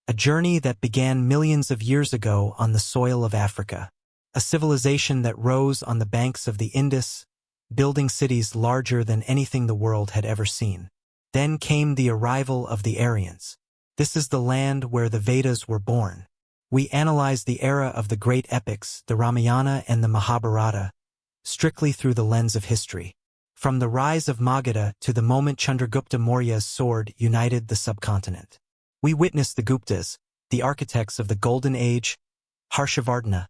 a journey that began millions of years ago on the soil of Africa, a civilization that rose on the banks of the Indus, building cities larger than anything the world had ever seen. Then came the arrival of the Aryans. This is the land where the Vedas were born. We analyze the era of the great epics, the Ramayana and the Mahabharata, strictly through the lens of history. From the rise of Magadha to the moment Chandragupta Maurya's sword united the subcontinent. We witness the Guptas, the architects of the Golden Age, Harshavardhana,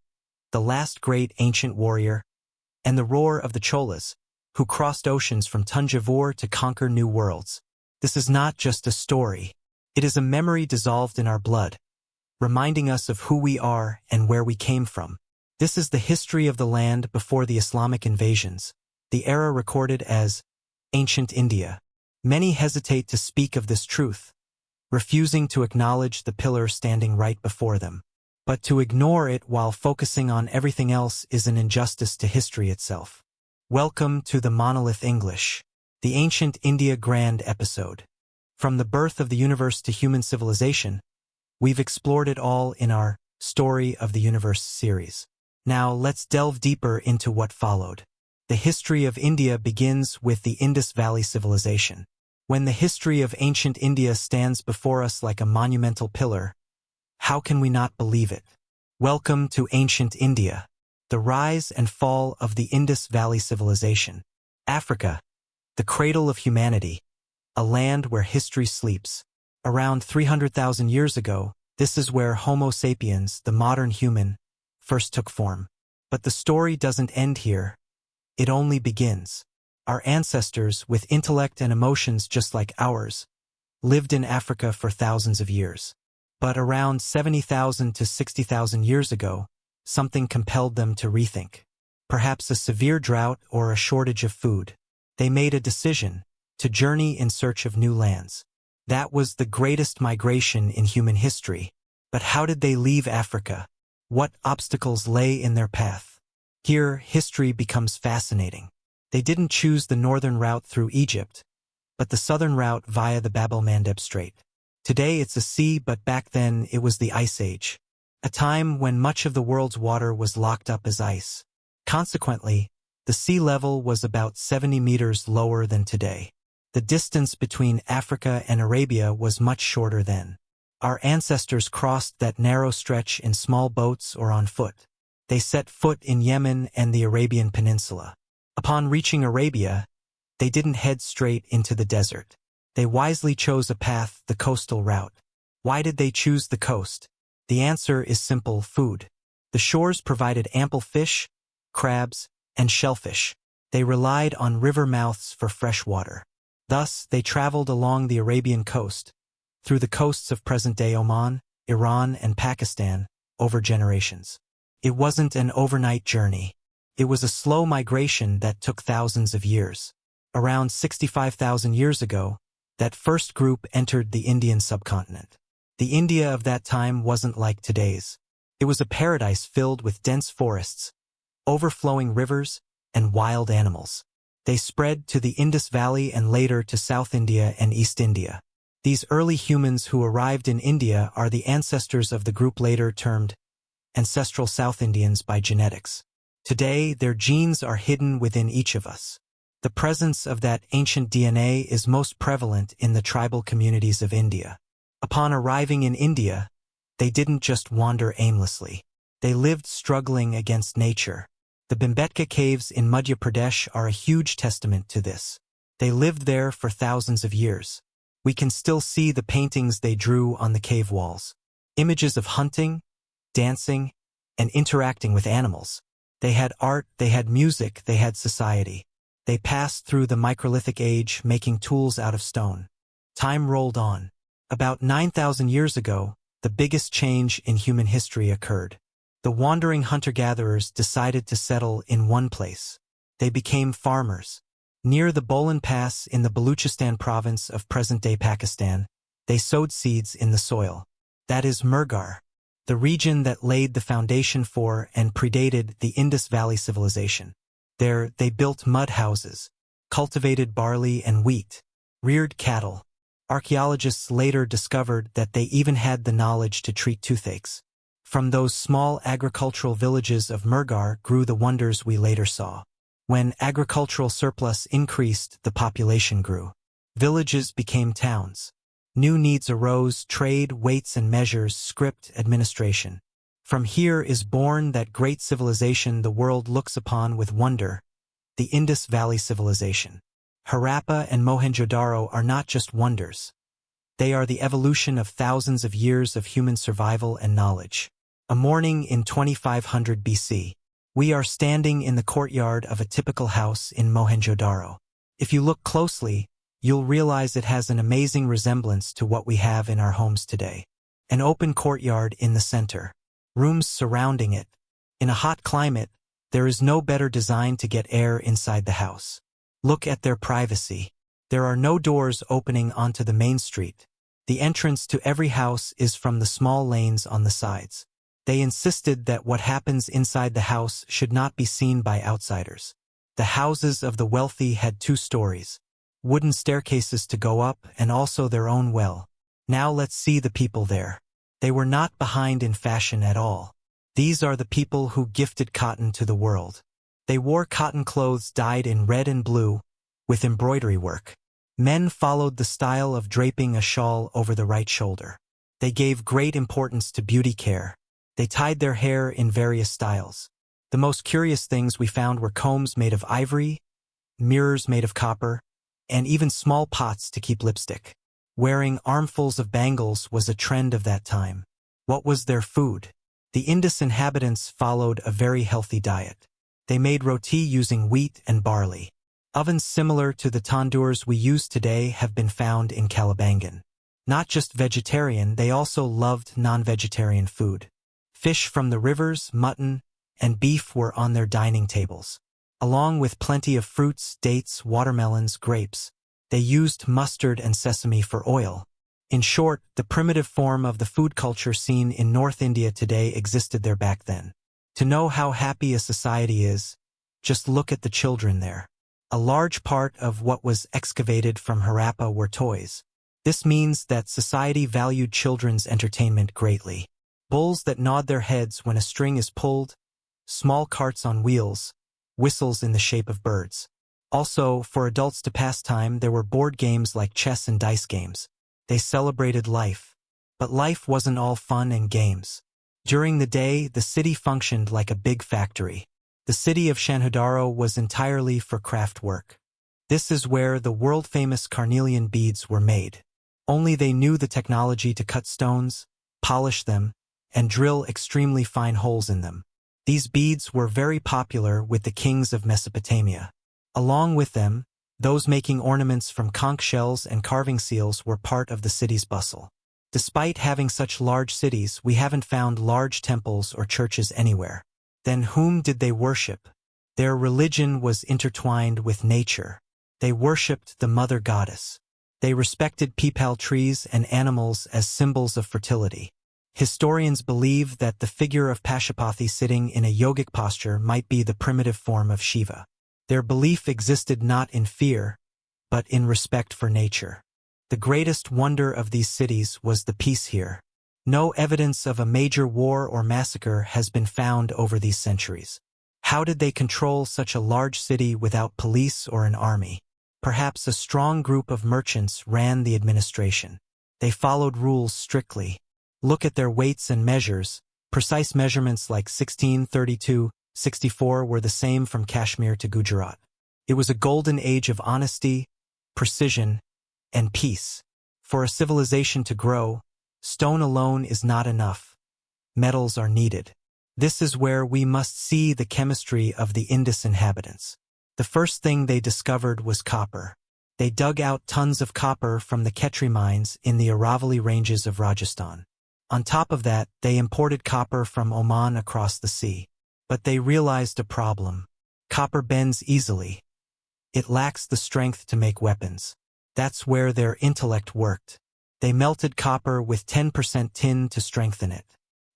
the last great ancient warrior, and the roar of the Cholas, who crossed oceans from Tanjavur to conquer new worlds. This is not just a story. It is a memory dissolved in our blood, reminding us of who we are and where we came from. This is the history of the land before the Islamic invasions, the era recorded as ancient India. Many hesitate to speak of this truth, refusing to acknowledge the pillar standing right before them. But to ignore it while focusing on everything else is an injustice to history itself. Welcome to the Monolith English, the Ancient India Grand episode. From the birth of the universe to human civilization, we've explored it all in our Story of the Universe series. Now let's delve deeper into what followed. The history of India begins with the Indus Valley Civilization. When the history of ancient India stands before us like a monumental pillar, how can we not believe it? Welcome to ancient India, the rise and fall of the Indus Valley Civilization. Africa, the cradle of humanity, a land where history sleeps. Around 300,000 years ago, this is where Homo sapiens, the modern human, first took form. But the story doesn't end here. It only begins. Our ancestors, with intellect and emotions just like ours, lived in Africa for thousands of years. But around 70,000 to 60,000 years ago, something compelled them to rethink. Perhaps a severe drought or a shortage of food. They made a decision to journey in search of new lands. That was the greatest migration in human history. But how did they leave Africa? What obstacles lay in their path? Here, history becomes fascinating. They didn't choose the northern route through Egypt, but the southern route via the Bab el-Mandeb Strait. Today it's a sea, but back then it was the Ice Age, a time when much of the world's water was locked up as ice. Consequently, the sea level was about 70 meters lower than today. The distance between Africa and Arabia was much shorter then. Our ancestors crossed that narrow stretch in small boats or on foot. They set foot in Yemen and the Arabian Peninsula. Upon reaching Arabia, they didn't head straight into the desert. They wisely chose a path, the coastal route. Why did they choose the coast? The answer is simple: food. The shores provided ample fish, crabs, and shellfish. They relied on river mouths for fresh water. Thus, they traveled along the Arabian coast, through the coasts of present-day Oman, Iran, and Pakistan, over generations. It wasn't an overnight journey. It was a slow migration that took thousands of years. Around 65,000 years ago, that first group entered the Indian subcontinent. The India of that time wasn't like today's. It was a paradise filled with dense forests, overflowing rivers, and wild animals. They spread to the Indus Valley and later to South India and East India. These early humans who arrived in India are the ancestors of the group later termed ancestral South Indians by genetics. Today, their genes are hidden within each of us. The presence of that ancient DNA is most prevalent in the tribal communities of India. Upon arriving in India, they didn't just wander aimlessly. They lived struggling against nature. The Bhimbetka caves in Madhya Pradesh are a huge testament to this. They lived there for thousands of years. We can still see the paintings they drew on the cave walls. Images of hunting, dancing, and interacting with animals. They had art, they had music, they had society. They passed through the microlithic age, making tools out of stone. Time rolled on. About 9,000 years ago, the biggest change in human history occurred. The wandering hunter-gatherers decided to settle in one place. They became farmers. Near the Bolan Pass in the Baluchistan province of present-day Pakistan, they sowed seeds in the soil. That is Murgar, the region that laid the foundation for and predated the Indus Valley Civilization. There, they built mud houses, cultivated barley and wheat, reared cattle, Archaeologists later discovered that they even had the knowledge to treat toothaches. From those small agricultural villages of Mehrgar grew the wonders we later saw. When agricultural surplus increased, the population grew. Villages became towns. New needs arose: trade, weights and measures, script, administration. From here is born that great civilization the world looks upon with wonder, the Indus Valley Civilization. Harappa and Mohenjo-daro are not just wonders. They are the evolution of thousands of years of human survival and knowledge. A morning in 2500 BC. We are standing in the courtyard of a typical house in Mohenjo-daro. If you look closely, you'll realize it has an amazing resemblance to what we have in our homes today. An open courtyard in the center. Rooms surrounding it. In a hot climate, there is no better design to get air inside the house. Look at their privacy. There are no doors opening onto the main street. The entrance to every house is from the small lanes on the sides. They insisted that what happens inside the house should not be seen by outsiders. The houses of the wealthy had 2 stories, wooden staircases to go up, and also their own well. Now let's see the people there. They were not behind in fashion at all. These are the people who gifted cotton to the world. They wore cotton clothes dyed in red and blue, with embroidery work. Men followed the style of draping a shawl over the right shoulder. They gave great importance to beauty care. They tied their hair in various styles. The most curious things we found were combs made of ivory, mirrors made of copper, and even small pots to keep lipstick. Wearing armfuls of bangles was a trend of that time. What was their food? The Indus inhabitants followed a very healthy diet. They made roti using wheat and barley. Ovens similar to the tandoors we use today have been found in Kalibangan. Not just vegetarian, they also loved non-vegetarian food. Fish from the rivers, mutton, and beef were on their dining tables. Along with plenty of fruits, dates, watermelons, grapes. They used mustard and sesame for oil. In short, the primitive form of the food culture seen in North India today existed there back then. To know how happy a society is, just look at the children there. A large part of what was excavated from Harappa were toys. This means that society valued children's entertainment greatly. Bulls that nod their heads when a string is pulled, small carts on wheels, whistles in the shape of birds. Also, for adults to pass time, there were board games like chess and dice games. They celebrated life. But life wasn't all fun and games. During the day, the city functioned like a big factory. The city of Mohenjo-daro was entirely for craft work. This is where the world-famous carnelian beads were made. Only they knew the technology to cut stones, polish them, and drill extremely fine holes in them. These beads were very popular with the kings of Mesopotamia. Along with them, those making ornaments from conch shells and carving seals were part of the city's bustle. Despite having such large cities, we haven't found large temples or churches anywhere. Then whom did they worship? Their religion was intertwined with nature. They worshipped the mother goddess. They respected peepal trees and animals as symbols of fertility. Historians believe that the figure of Pashupati sitting in a yogic posture might be the primitive form of Shiva. Their belief existed not in fear, but in respect for nature. The greatest wonder of these cities was the peace here. No evidence of a major war or massacre has been found over these centuries. How did they control such a large city without police or an army? Perhaps a strong group of merchants ran the administration. They followed rules strictly. Look at their weights and measures. Precise measurements like 16, 32, 64 were the same from Kashmir to Gujarat. It was a golden age of honesty, precision, and peace. For a civilization to grow, stone alone is not enough. Metals are needed. This is where we must see the chemistry of the Indus inhabitants. The first thing they discovered was copper. They dug out tons of copper from the Khetri mines in the Aravalli ranges of Rajasthan. On top of that, they imported copper from Oman across the sea. But they realized a problem. Copper bends easily. It lacks the strength to make weapons. That's where their intellect worked. They melted copper with 10% tin to strengthen it.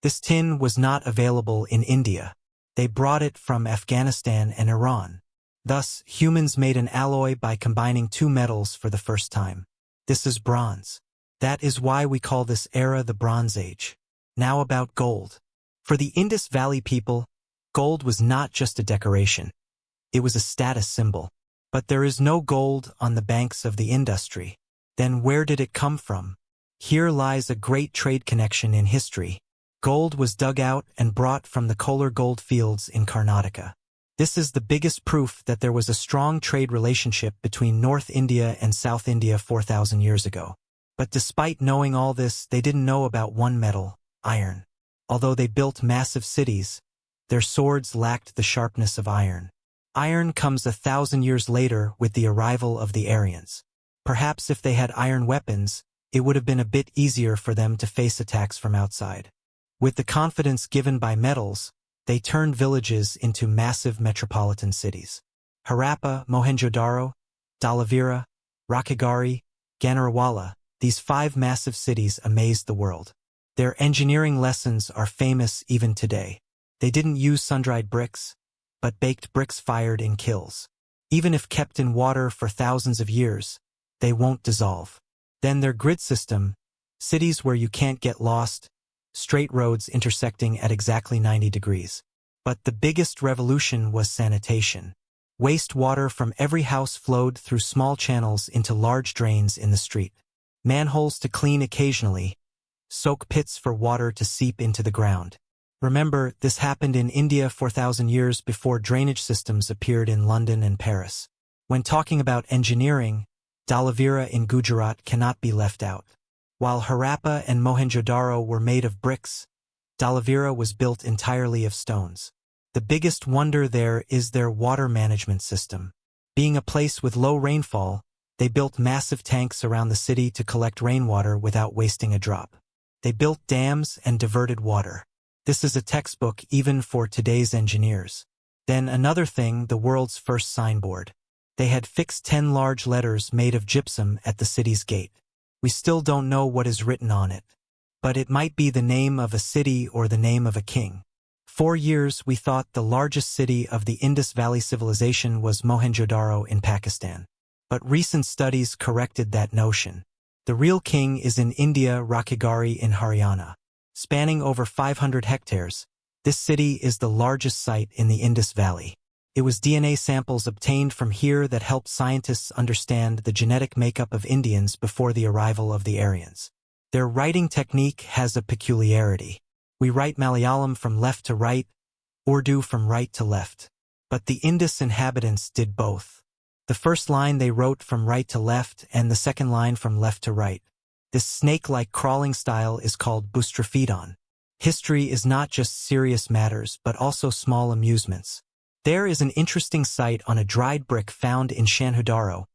This tin was not available in India. They brought it from Afghanistan and Iran. Thus, humans made an alloy by combining 2 metals for the first time. This is bronze. That is why we call this era the Bronze Age. Now about gold. For the Indus Valley people, gold was not just a decoration. It was a status symbol. But there is no gold on the banks of the Indus. Then where did it come from? Here lies a great trade connection in history. Gold was dug out and brought from the Kolar gold fields in Karnataka. This is the biggest proof that there was a strong trade relationship between North India and South India 4,000 years ago. But despite knowing all this, they didn't know about one metal, iron. Although they built massive cities, their swords lacked the sharpness of iron. Iron comes 1,000 years later with the arrival of the Aryans. Perhaps if they had iron weapons, it would have been a bit easier for them to face attacks from outside. With the confidence given by metals, they turned villages into massive metropolitan cities. Harappa, Mohenjo-daro, Dhalavira, Rakhigarhi, Gannarawala, these 5 massive cities amazed the world. Their engineering lessons are famous even today. They didn't use sun-dried bricks, but baked bricks fired in kilns. Even if kept in water for thousands of years, they won't dissolve. Then their grid system, cities where you can't get lost, straight roads intersecting at exactly 90 degrees. But the biggest revolution was sanitation. Wastewater from every house flowed through small channels into large drains in the street. Manholes to clean occasionally, soak pits for water to seep into the ground. Remember, this happened in India 4,000 years before drainage systems appeared in London and Paris. When talking about engineering, Dhalavira in Gujarat cannot be left out. While Harappa and Mohenjo-daro were made of bricks, Dhalavira was built entirely of stones. The biggest wonder there is their water management system. Being a place with low rainfall, they built massive tanks around the city to collect rainwater without wasting a drop. They built dams and diverted water. This is a textbook even for today's engineers. Then another thing, the world's first signboard. They had fixed 10 large letters made of gypsum at the city's gate. We still don't know what is written on it, but it might be the name of a city or the name of a king. For years we thought the largest city of the Indus Valley Civilization was Mohenjo-daro in Pakistan. But recent studies corrected that notion. The real king is in India, Rakhigarhi in Haryana. Spanning over 500 hectares, this city is the largest site in the Indus Valley. It was DNA samples obtained from here that helped scientists understand the genetic makeup of Indians before the arrival of the Aryans. Their writing technique has a peculiarity. We write Malayalam from left to right, Urdu from right to left. But the Indus inhabitants did both. The first line they wrote from right to left and the second line from left to right. This snake-like crawling style is called Bustraphiton. History is not just serious matters but also small amusements. There is an interesting sight on a dried brick found in Shanhudaro,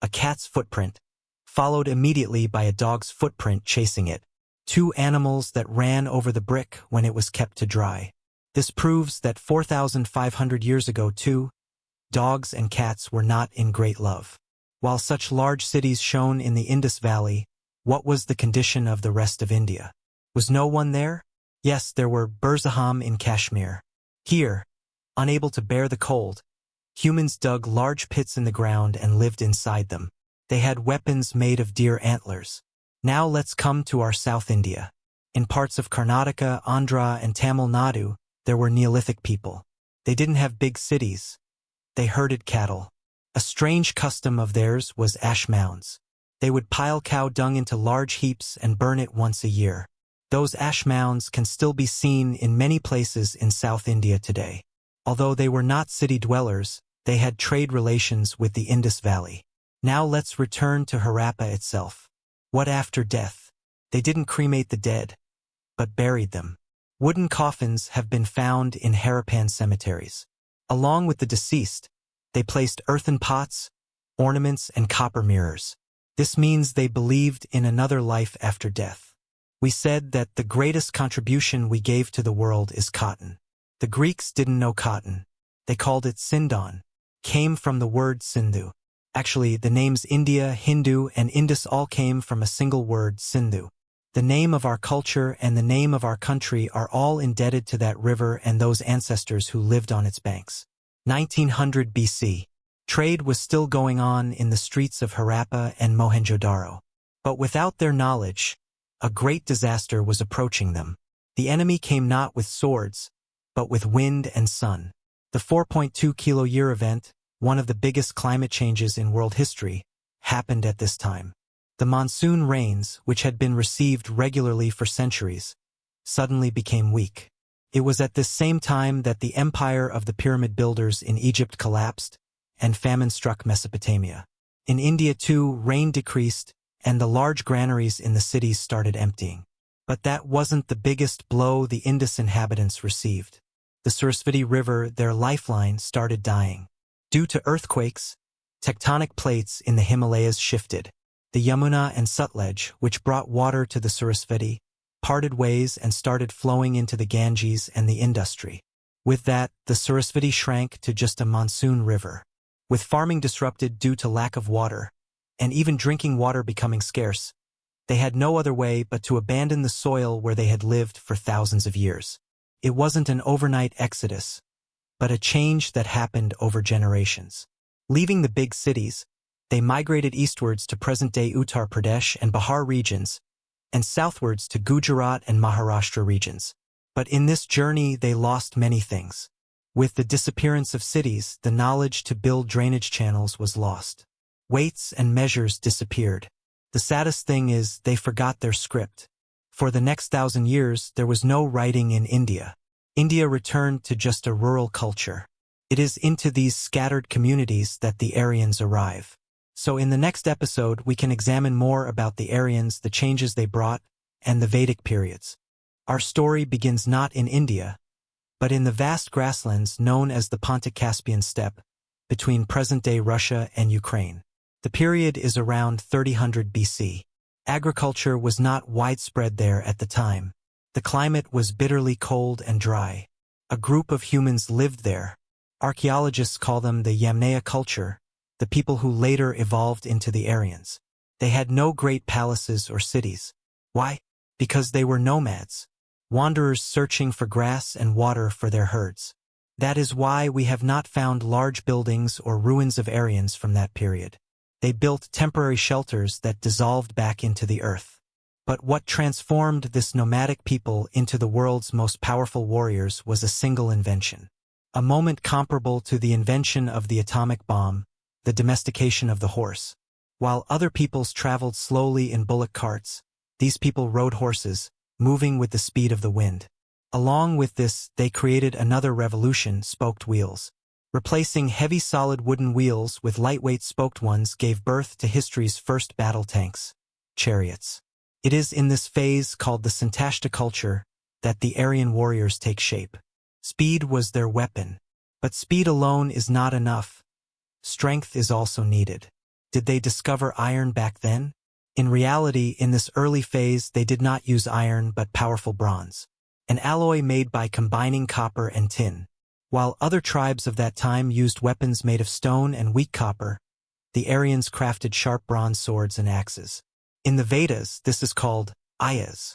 a cat's footprint, followed immediately by a dog's footprint chasing it. 2 animals that ran over the brick when it was kept to dry. This proves that 4,500 years ago too, dogs and cats were not in great love. While such large cities shone in the Indus Valley, what was the condition of the rest of India? Was no one there? Yes, there were Burzaham in Kashmir. Here, unable to bear the cold, humans dug large pits in the ground and lived inside them. They had weapons made of deer antlers. Now let's come to our South India. In parts of Karnataka, Andhra, and Tamil Nadu, there were Neolithic people. They didn't have big cities. They herded cattle. A strange custom of theirs was ash mounds. They would pile cow dung into large heaps and burn it once a year. Those ash mounds can still be seen in many places in South India today. Although they were not city dwellers, they had trade relations with the Indus Valley. Now let's return to Harappa itself. What after death? They didn't cremate the dead, but buried them. Wooden coffins have been found in Harappan cemeteries. Along with the deceased, they placed earthen pots, ornaments, and copper mirrors. This means they believed in another life after death. We said that the greatest contribution we gave to the world is cotton. The Greeks didn't know cotton. They called it Sindon, came from the word Sindhu. Actually, the names India, Hindu, and Indus all came from a single word, Sindhu. The name of our culture and the name of our country are all indebted to that river and those ancestors who lived on its banks. 1900 BC. Trade was still going on in the streets of Harappa and Mohenjo-daro. But without their knowledge, a great disaster was approaching them. The enemy came not with swords, but with wind and sun. The 4.2-kilo-year event, one of the biggest climate changes in world history, happened at this time. The monsoon rains, which had been received regularly for centuries, suddenly became weak. It was at this same time that the empire of the pyramid builders in Egypt collapsed, and famine struck Mesopotamia. In India too, rain decreased, and the large granaries in the cities started emptying. But that wasn't the biggest blow the Indus inhabitants received. The Sarasvati River, their lifeline, started dying. Due to earthquakes, tectonic plates in the Himalayas shifted. The Yamuna and Sutlej, which brought water to the Sarasvati, parted ways and started flowing into the Ganges and the Industry. With that, the Sarasvati shrank to just a monsoon river. With farming disrupted due to lack of water, and even drinking water becoming scarce, they had no other way but to abandon the soil where they had lived for thousands of years. It wasn't an overnight exodus, but a change that happened over generations. Leaving the big cities, they migrated eastwards to present-day Uttar Pradesh and Bihar regions, and southwards to Gujarat and Maharashtra regions. But in this journey they lost many things. With the disappearance of cities, the knowledge to build drainage channels was lost. Weights and measures disappeared. The saddest thing is they forgot their script. For the next 1,000 years, there was no writing in India. India returned to just a rural culture. It is into these scattered communities that the Aryans arrive. So in the next episode, we can examine more about the Aryans, the changes they brought, and the Vedic periods. Our story begins not in India, but in the vast grasslands known as the Pontic-Caspian steppe, between present-day Russia and Ukraine. The period is around 3000 BC. Agriculture was not widespread there at the time. The climate was bitterly cold and dry. A group of humans lived there. Archaeologists call them the Yamnaya culture, the people who later evolved into the Aryans. They had no great palaces or cities. Why? Because they were nomads, wanderers searching for grass and water for their herds. That is why we have not found large buildings or ruins of Aryans from that period. They built temporary shelters that dissolved back into the earth. But what transformed this nomadic people into the world's most powerful warriors was a single invention. A moment comparable to the invention of the atomic bomb, the domestication of the horse. While other peoples traveled slowly in bullock carts, these people rode horses, moving with the speed of the wind. Along with this, they created another revolution, spoked wheels. Replacing heavy solid wooden wheels with lightweight spoked ones gave birth to history's first battle tanks, chariots. It is in this phase, called the Santashta culture, that the Aryan warriors take shape. Speed was their weapon. But speed alone is not enough. Strength is also needed. Did they discover iron back then? In reality, in this early phase, they did not use iron but powerful bronze, an alloy made by combining copper and tin. While other tribes of that time used weapons made of stone and weak copper, the Aryans crafted sharp bronze swords and axes. In the Vedas, this is called ayas.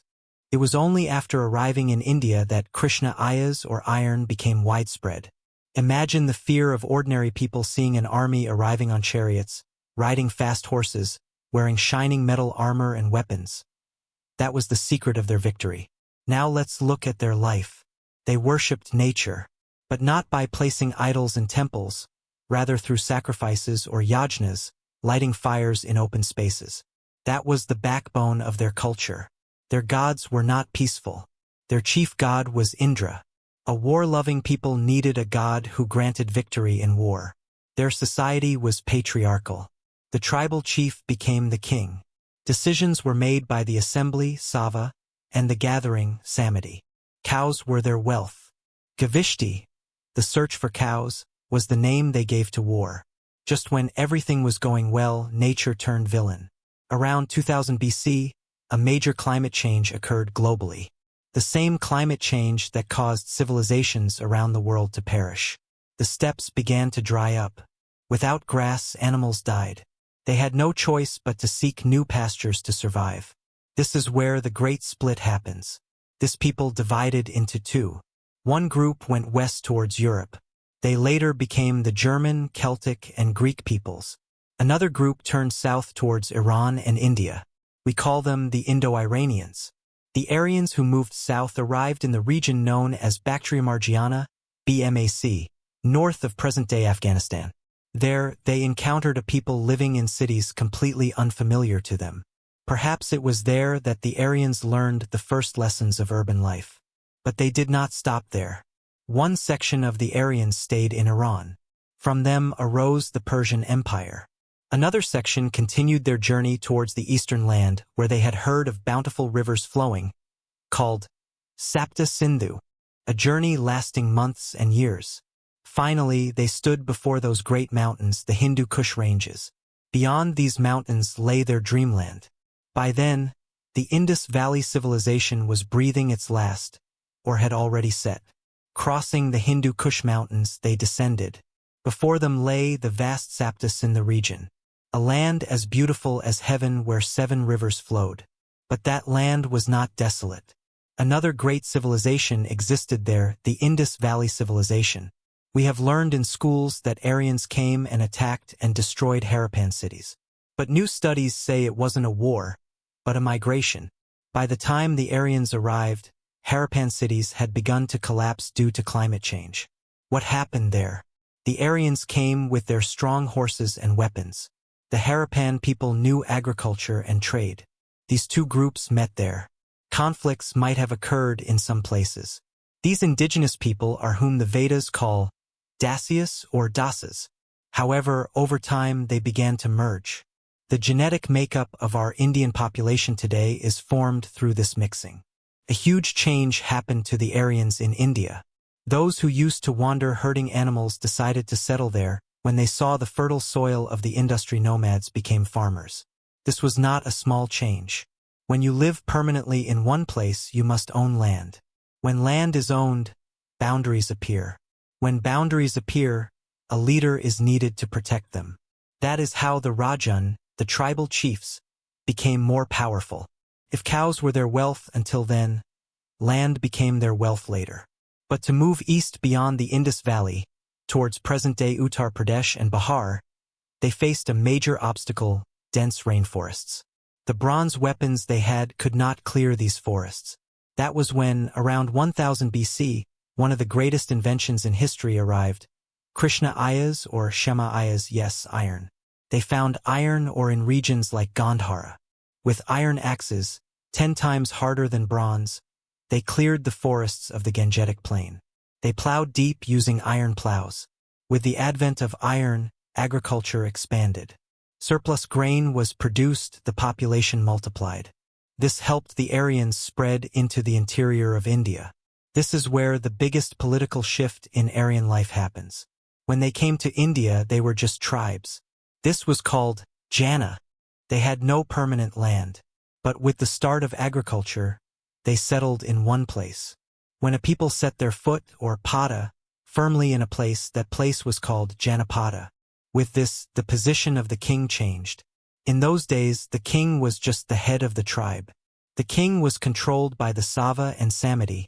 It was only after arriving in India that Krishna ayas or iron became widespread. Imagine the fear of ordinary people seeing an army arriving on chariots, riding fast horses, wearing shining metal armor and weapons. That was the secret of their victory. Now let's look at their life. They worshipped nature, but not by placing idols in temples, rather through sacrifices or yajnas, lighting fires in open spaces. That was the backbone of their culture. Their gods were not peaceful. Their chief god was Indra. A war-loving people needed a god who granted victory in war. Their society was patriarchal. The tribal chief became the king. Decisions were made by the assembly, Sava, and the gathering, Samiti. Cows were their wealth. Gavishti, the search for cows, was the name they gave to war. Just when everything was going well, nature turned villain. Around 2000 BC, a major climate change occurred globally. The same climate change that caused civilizations around the world to perish. The steppes began to dry up. Without grass, animals died. They had no choice but to seek new pastures to survive. This is where the great split happens. This people divided into two. One group went west towards Europe. They later became the German, Celtic, and Greek peoples. Another group turned south towards Iran and India. We call them the Indo-Iranians. The Aryans who moved south arrived in the region known as Bactriamargiana, BMAC, north of present-day Afghanistan. There, they encountered a people living in cities completely unfamiliar to them. Perhaps it was there that the Aryans learned the first lessons of urban life. But they did not stop there. One section of the Aryans stayed in Iran. From them arose the Persian Empire. Another section continued their journey towards the eastern land where they had heard of bountiful rivers flowing, called Sapta Sindhu, a journey lasting months and years. Finally, they stood before those great mountains, the Hindu Kush ranges. Beyond these mountains lay their dreamland. By then, the Indus Valley Civilization was breathing its last, or had already set. Crossing the Hindu Kush mountains, they descended. Before them lay the vast Sapta Sindhu region, a land as beautiful as heaven where 7 rivers flowed. But that land was not desolate. Another great civilization existed there, the Indus Valley Civilization. We have learned in schools that Aryans came and attacked and destroyed Harappan cities. But new studies say it wasn't a war, but a migration. By the time the Aryans arrived, Harappan cities had begun to collapse due to climate change. What happened there? The Aryans came with their strong horses and weapons. The Harappan people knew agriculture and trade. These two groups met there. Conflicts might have occurred in some places. These indigenous people are whom the Vedas call Dasyas or Dasas. However, over time they began to merge. The genetic makeup of our Indian population today is formed through this mixing. A huge change happened to the Aryans in India. Those who used to wander herding animals decided to settle there. When they saw the fertile soil of the industry, nomads became farmers. This was not a small change. When you live permanently in one place, you must own land. When land is owned, boundaries appear. When boundaries appear, a leader is needed to protect them. That is how the Rajan, the tribal chiefs, became more powerful. If cows were their wealth until then, land became their wealth later. But to move east beyond the Indus Valley, towards present-day Uttar Pradesh and Bihar, they faced a major obstacle: dense rainforests. The bronze weapons they had could not clear these forests. That was when, around 1000 BC, one of the greatest inventions in history arrived: Krishna Ayas or Shema Ayas, yes, iron. They found iron ore in regions like Gandhara. With iron axes, 10 times harder than bronze, they cleared the forests of the Gangetic Plain. They plowed deep using iron plows. With the advent of iron, agriculture expanded. Surplus grain was produced, the population multiplied. This helped the Aryans spread into the interior of India. This is where the biggest political shift in Aryan life happens. When they came to India, they were just tribes. This was called Jana. They had no permanent land. But with the start of agriculture, they settled in one place. When a people set their foot, or pada, firmly in a place, that place was called Janapada. With this, the position of the king changed. In those days, the king was just the head of the tribe. The king was controlled by the Sava and Samiti,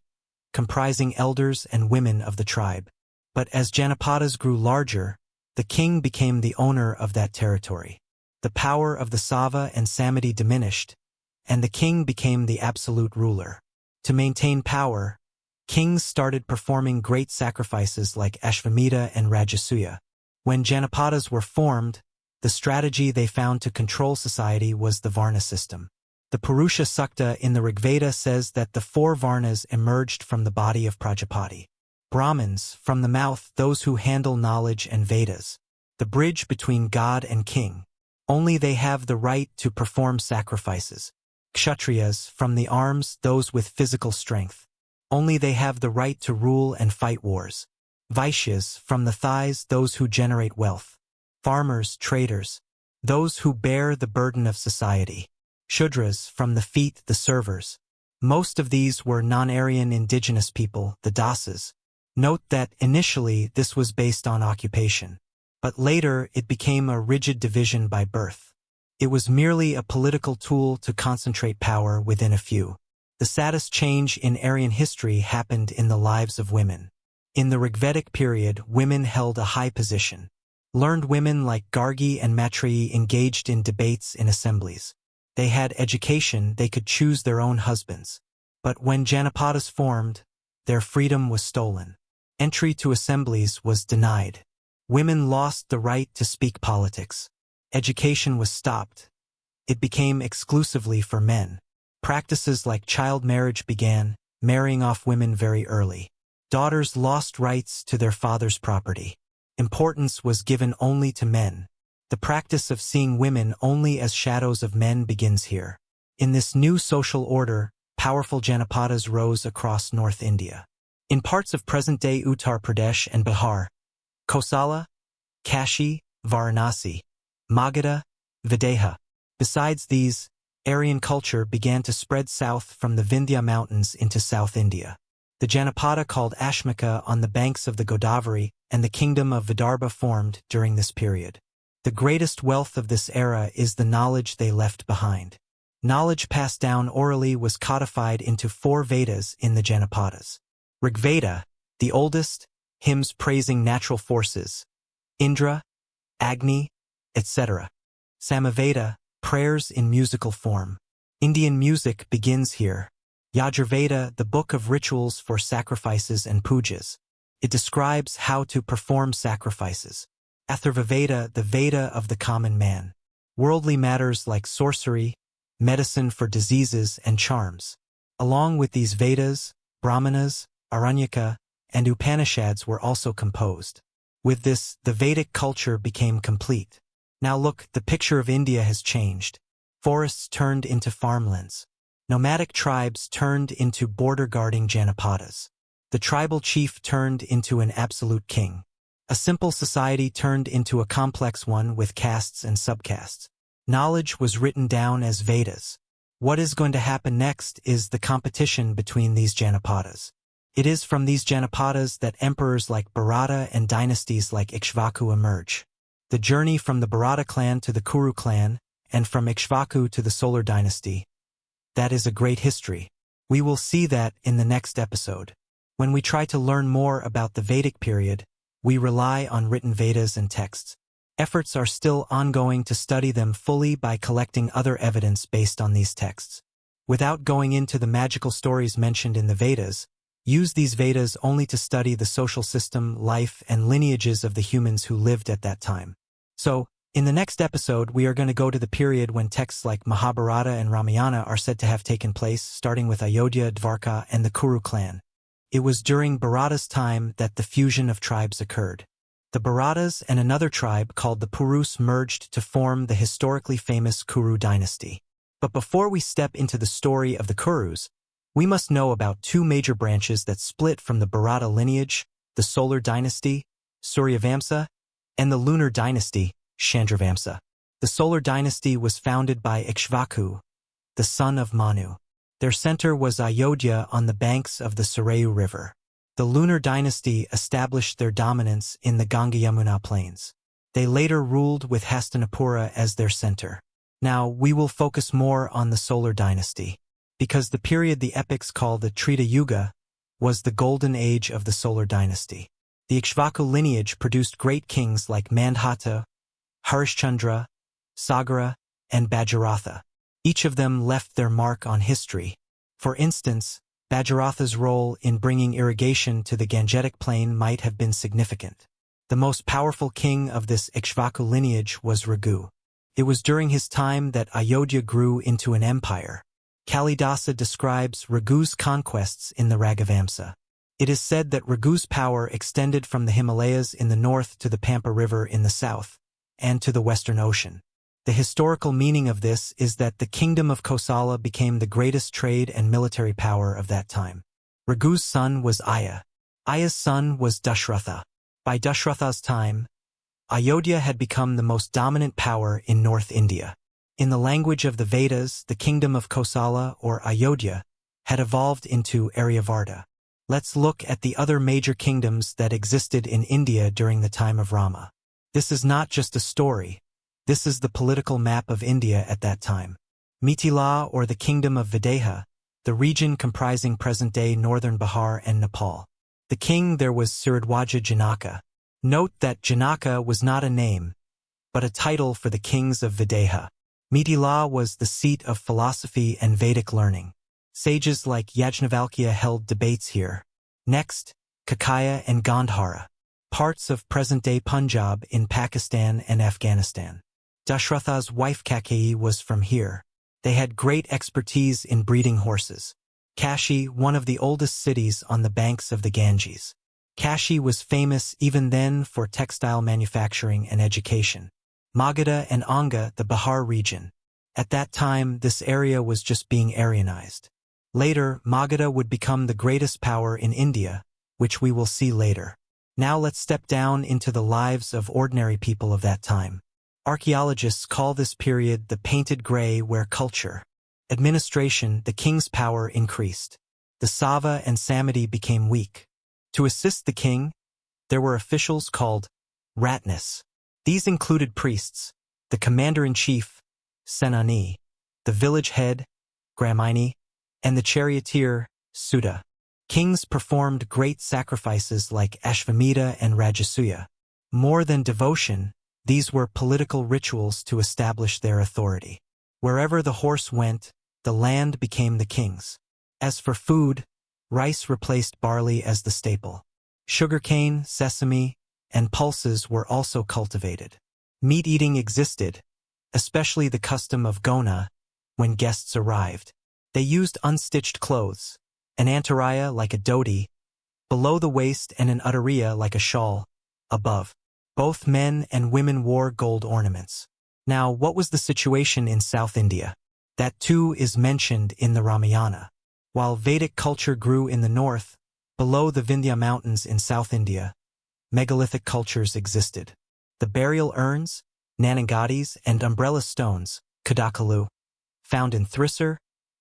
comprising elders and women of the tribe. But as Janapadas grew larger, the king became the owner of that territory. The power of the Sava and Samiti diminished, and the king became the absolute ruler. To maintain power, kings started performing great sacrifices like Ashvamedha and Rajasuya. When Janapadas were formed, the strategy they found to control society was the Varna system. The Purusha Sukta in the Rigveda says that the 4 Varnas emerged from the body of Prajapati. Brahmins, from the mouth, those who handle knowledge and Vedas. The bridge between God and king. Only they have the right to perform sacrifices. Kshatriyas, from the arms, those with physical strength. Only they have the right to rule and fight wars. Vaishyas, from the thighs, those who generate wealth. Farmers, traders, those who bear the burden of society. Shudras, from the feet, the servers. Most of these were non-Aryan indigenous people, the Dasas. Note that initially this was based on occupation, but later it became a rigid division by birth. It was merely a political tool to concentrate power within a few. The saddest change in Aryan history happened in the lives of women. In the Rigvedic period, women held a high position. Learned women like Gargi and Maitreyi engaged in debates in assemblies. They had education, they could choose their own husbands. But when Janapadas formed, their freedom was stolen. Entry to assemblies was denied. Women lost the right to speak politics. Education was stopped. It became exclusively for men. Practices like child marriage began, marrying off women very early. Daughters lost rights to their father's property. Importance was given only to men. The practice of seeing women only as shadows of men begins here. In this new social order, powerful Janapadas rose across North India. In parts of present-day Uttar Pradesh and Bihar, Kosala, Kashi, Varanasi, Magadha, Videha. Besides these, Aryan culture began to spread south from the Vindhya mountains into South India. The Janapada called Ashmaka on the banks of the Godavari and the kingdom of Vidarbha formed during this period. The greatest wealth of this era is the knowledge they left behind. Knowledge passed down orally was codified into 4 Vedas in the Janapadas. Rigveda, the oldest, hymns praising natural forces, Indra, Agni, etc. Samaveda, prayers in musical form. Indian music begins here. Yajurveda, the book of rituals for sacrifices and pujas. It describes how to perform sacrifices. Atharvaveda, the Veda of the common man. Worldly matters like sorcery, medicine for diseases and charms. Along with these Vedas, Brahmanas, Aranyaka, and Upanishads were also composed. With this, the Vedic culture became complete. Now look, the picture of India has changed. Forests turned into farmlands. Nomadic tribes turned into border-guarding Janapadas. The tribal chief turned into an absolute king. A simple society turned into a complex one with castes and subcastes. Knowledge was written down as Vedas. What is going to happen next is the competition between these Janapadas. It is from these Janapadas that emperors like Bharata and dynasties like Ikshvaku emerge. The journey from the Bharata clan to the Kuru clan, and from Ikshvaku to the Solar dynasty. That is a great history. We will see that in the next episode. When we try to learn more about the Vedic period, we rely on written Vedas and texts. Efforts are still ongoing to study them fully by collecting other evidence based on these texts. Without going into the magical stories mentioned in the Vedas, use these Vedas only to study the social system, life, and lineages of the humans who lived at that time. So, in the next episode, we are going to go to the period when texts like Mahabharata and Ramayana are said to have taken place, starting with Ayodhya, Dvarka, and the Kuru clan. It was during Bharata's time that the fusion of tribes occurred. The Bharatas and another tribe called the Purus merged to form the historically famous Kuru dynasty. But before we step into the story of the Kurus, we must know about 2 major branches that split from the Bharata lineage, the Solar dynasty, Suryavamsa, and the Lunar dynasty, Chandravamsa. The Solar dynasty was founded by Ikshvaku, the son of Manu. Their center was Ayodhya on the banks of the Sarayu River. The Lunar dynasty established their dominance in the Ganga-Yamuna plains. They later ruled with Hastinapura as their center. Now, we will focus more on the Solar dynasty, because the period the epics call the Treta Yuga was the golden age of the Solar dynasty. The Ikshvaku lineage produced great kings like Mandhata, Harishchandra, Sagara, and Bhajaratha. Each of them left their mark on history. For instance, Bhajaratha's role in bringing irrigation to the Gangetic plain might have been significant. The most powerful king of this Ikshvaku lineage was Raghu. It was during his time that Ayodhya grew into an empire. Kalidasa describes Raghu's conquests in the Raghavamsa. It is said that Raghu's power extended from the Himalayas in the north to the Pampa River in the south, and to the Western Ocean. The historical meaning of this is that the kingdom of Kosala became the greatest trade and military power of that time. Raghu's son was Aya. Aya's son was Dashratha. By Dashratha's time, Ayodhya had become the most dominant power in North India. In the language of the Vedas, the kingdom of Kosala, or Ayodhya, had evolved into Aryavarta. Let's look at the other major kingdoms that existed in India during the time of Rama. This is not just a story. This is the political map of India at that time. Mithila, or the kingdom of Videha, the region comprising present-day northern Bihar and Nepal. The king there was Siradwaja Janaka. Note that Janaka was not a name, but a title for the kings of Videha. Mithila was the seat of philosophy and Vedic learning. Sages like Yajnavalkya held debates here. Next, Kakaya and Gandhara, parts of present-day Punjab in Pakistan and Afghanistan. Dashratha's wife Kakeyi was from here. They had great expertise in breeding horses. Kashi, one of the oldest cities on the banks of the Ganges. Kashi was famous even then for textile manufacturing and education. Magadha and Anga, the Bihar region. At that time, this area was just being Aryanized. Later, Magadha would become the greatest power in India, which we will see later. Now let's step down into the lives of ordinary people of that time. Archaeologists call this period the Painted Grey, where culture, administration, the king's power increased. The Sava and Samiti became weak. To assist the king, there were officials called Ratnas. These included priests, the commander-in-chief, Senani, the village head, Gramini, and the charioteer, Sudha. Kings performed great sacrifices like Ashvamedha and Rajasuya. More than devotion, these were political rituals to establish their authority. Wherever the horse went, the land became the king's. As for food, rice replaced barley as the staple. Sugarcane, sesame, and pulses were also cultivated. Meat eating existed, especially the custom of gona, when guests arrived. They used unstitched clothes, an antaraya like a dhoti, below the waist and an uttariya like a shawl, above. Both men and women wore gold ornaments. Now, what was the situation in South India? That too is mentioned in the Ramayana. While Vedic culture grew in the north, below the Vindhya mountains in South India, megalithic cultures existed. The burial urns, nanangadis, and umbrella stones, Kadakalu, found in Thrissur,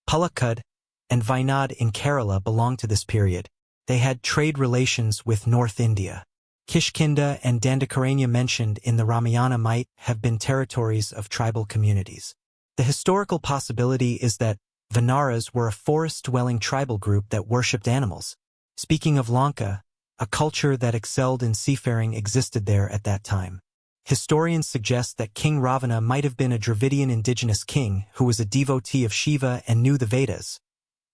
Palakkad, and Wayanad in Kerala belong to this period. They had trade relations with North India. Kishkinda and Dandakaranya mentioned in the Ramayana might have been territories of tribal communities. The historical possibility is that Vanaras were a forest-dwelling tribal group that worshipped animals. Speaking of Lanka, a culture that excelled in seafaring existed there at that time. Historians suggest that King Ravana might have been a Dravidian indigenous king who was a devotee of Shiva and knew the Vedas,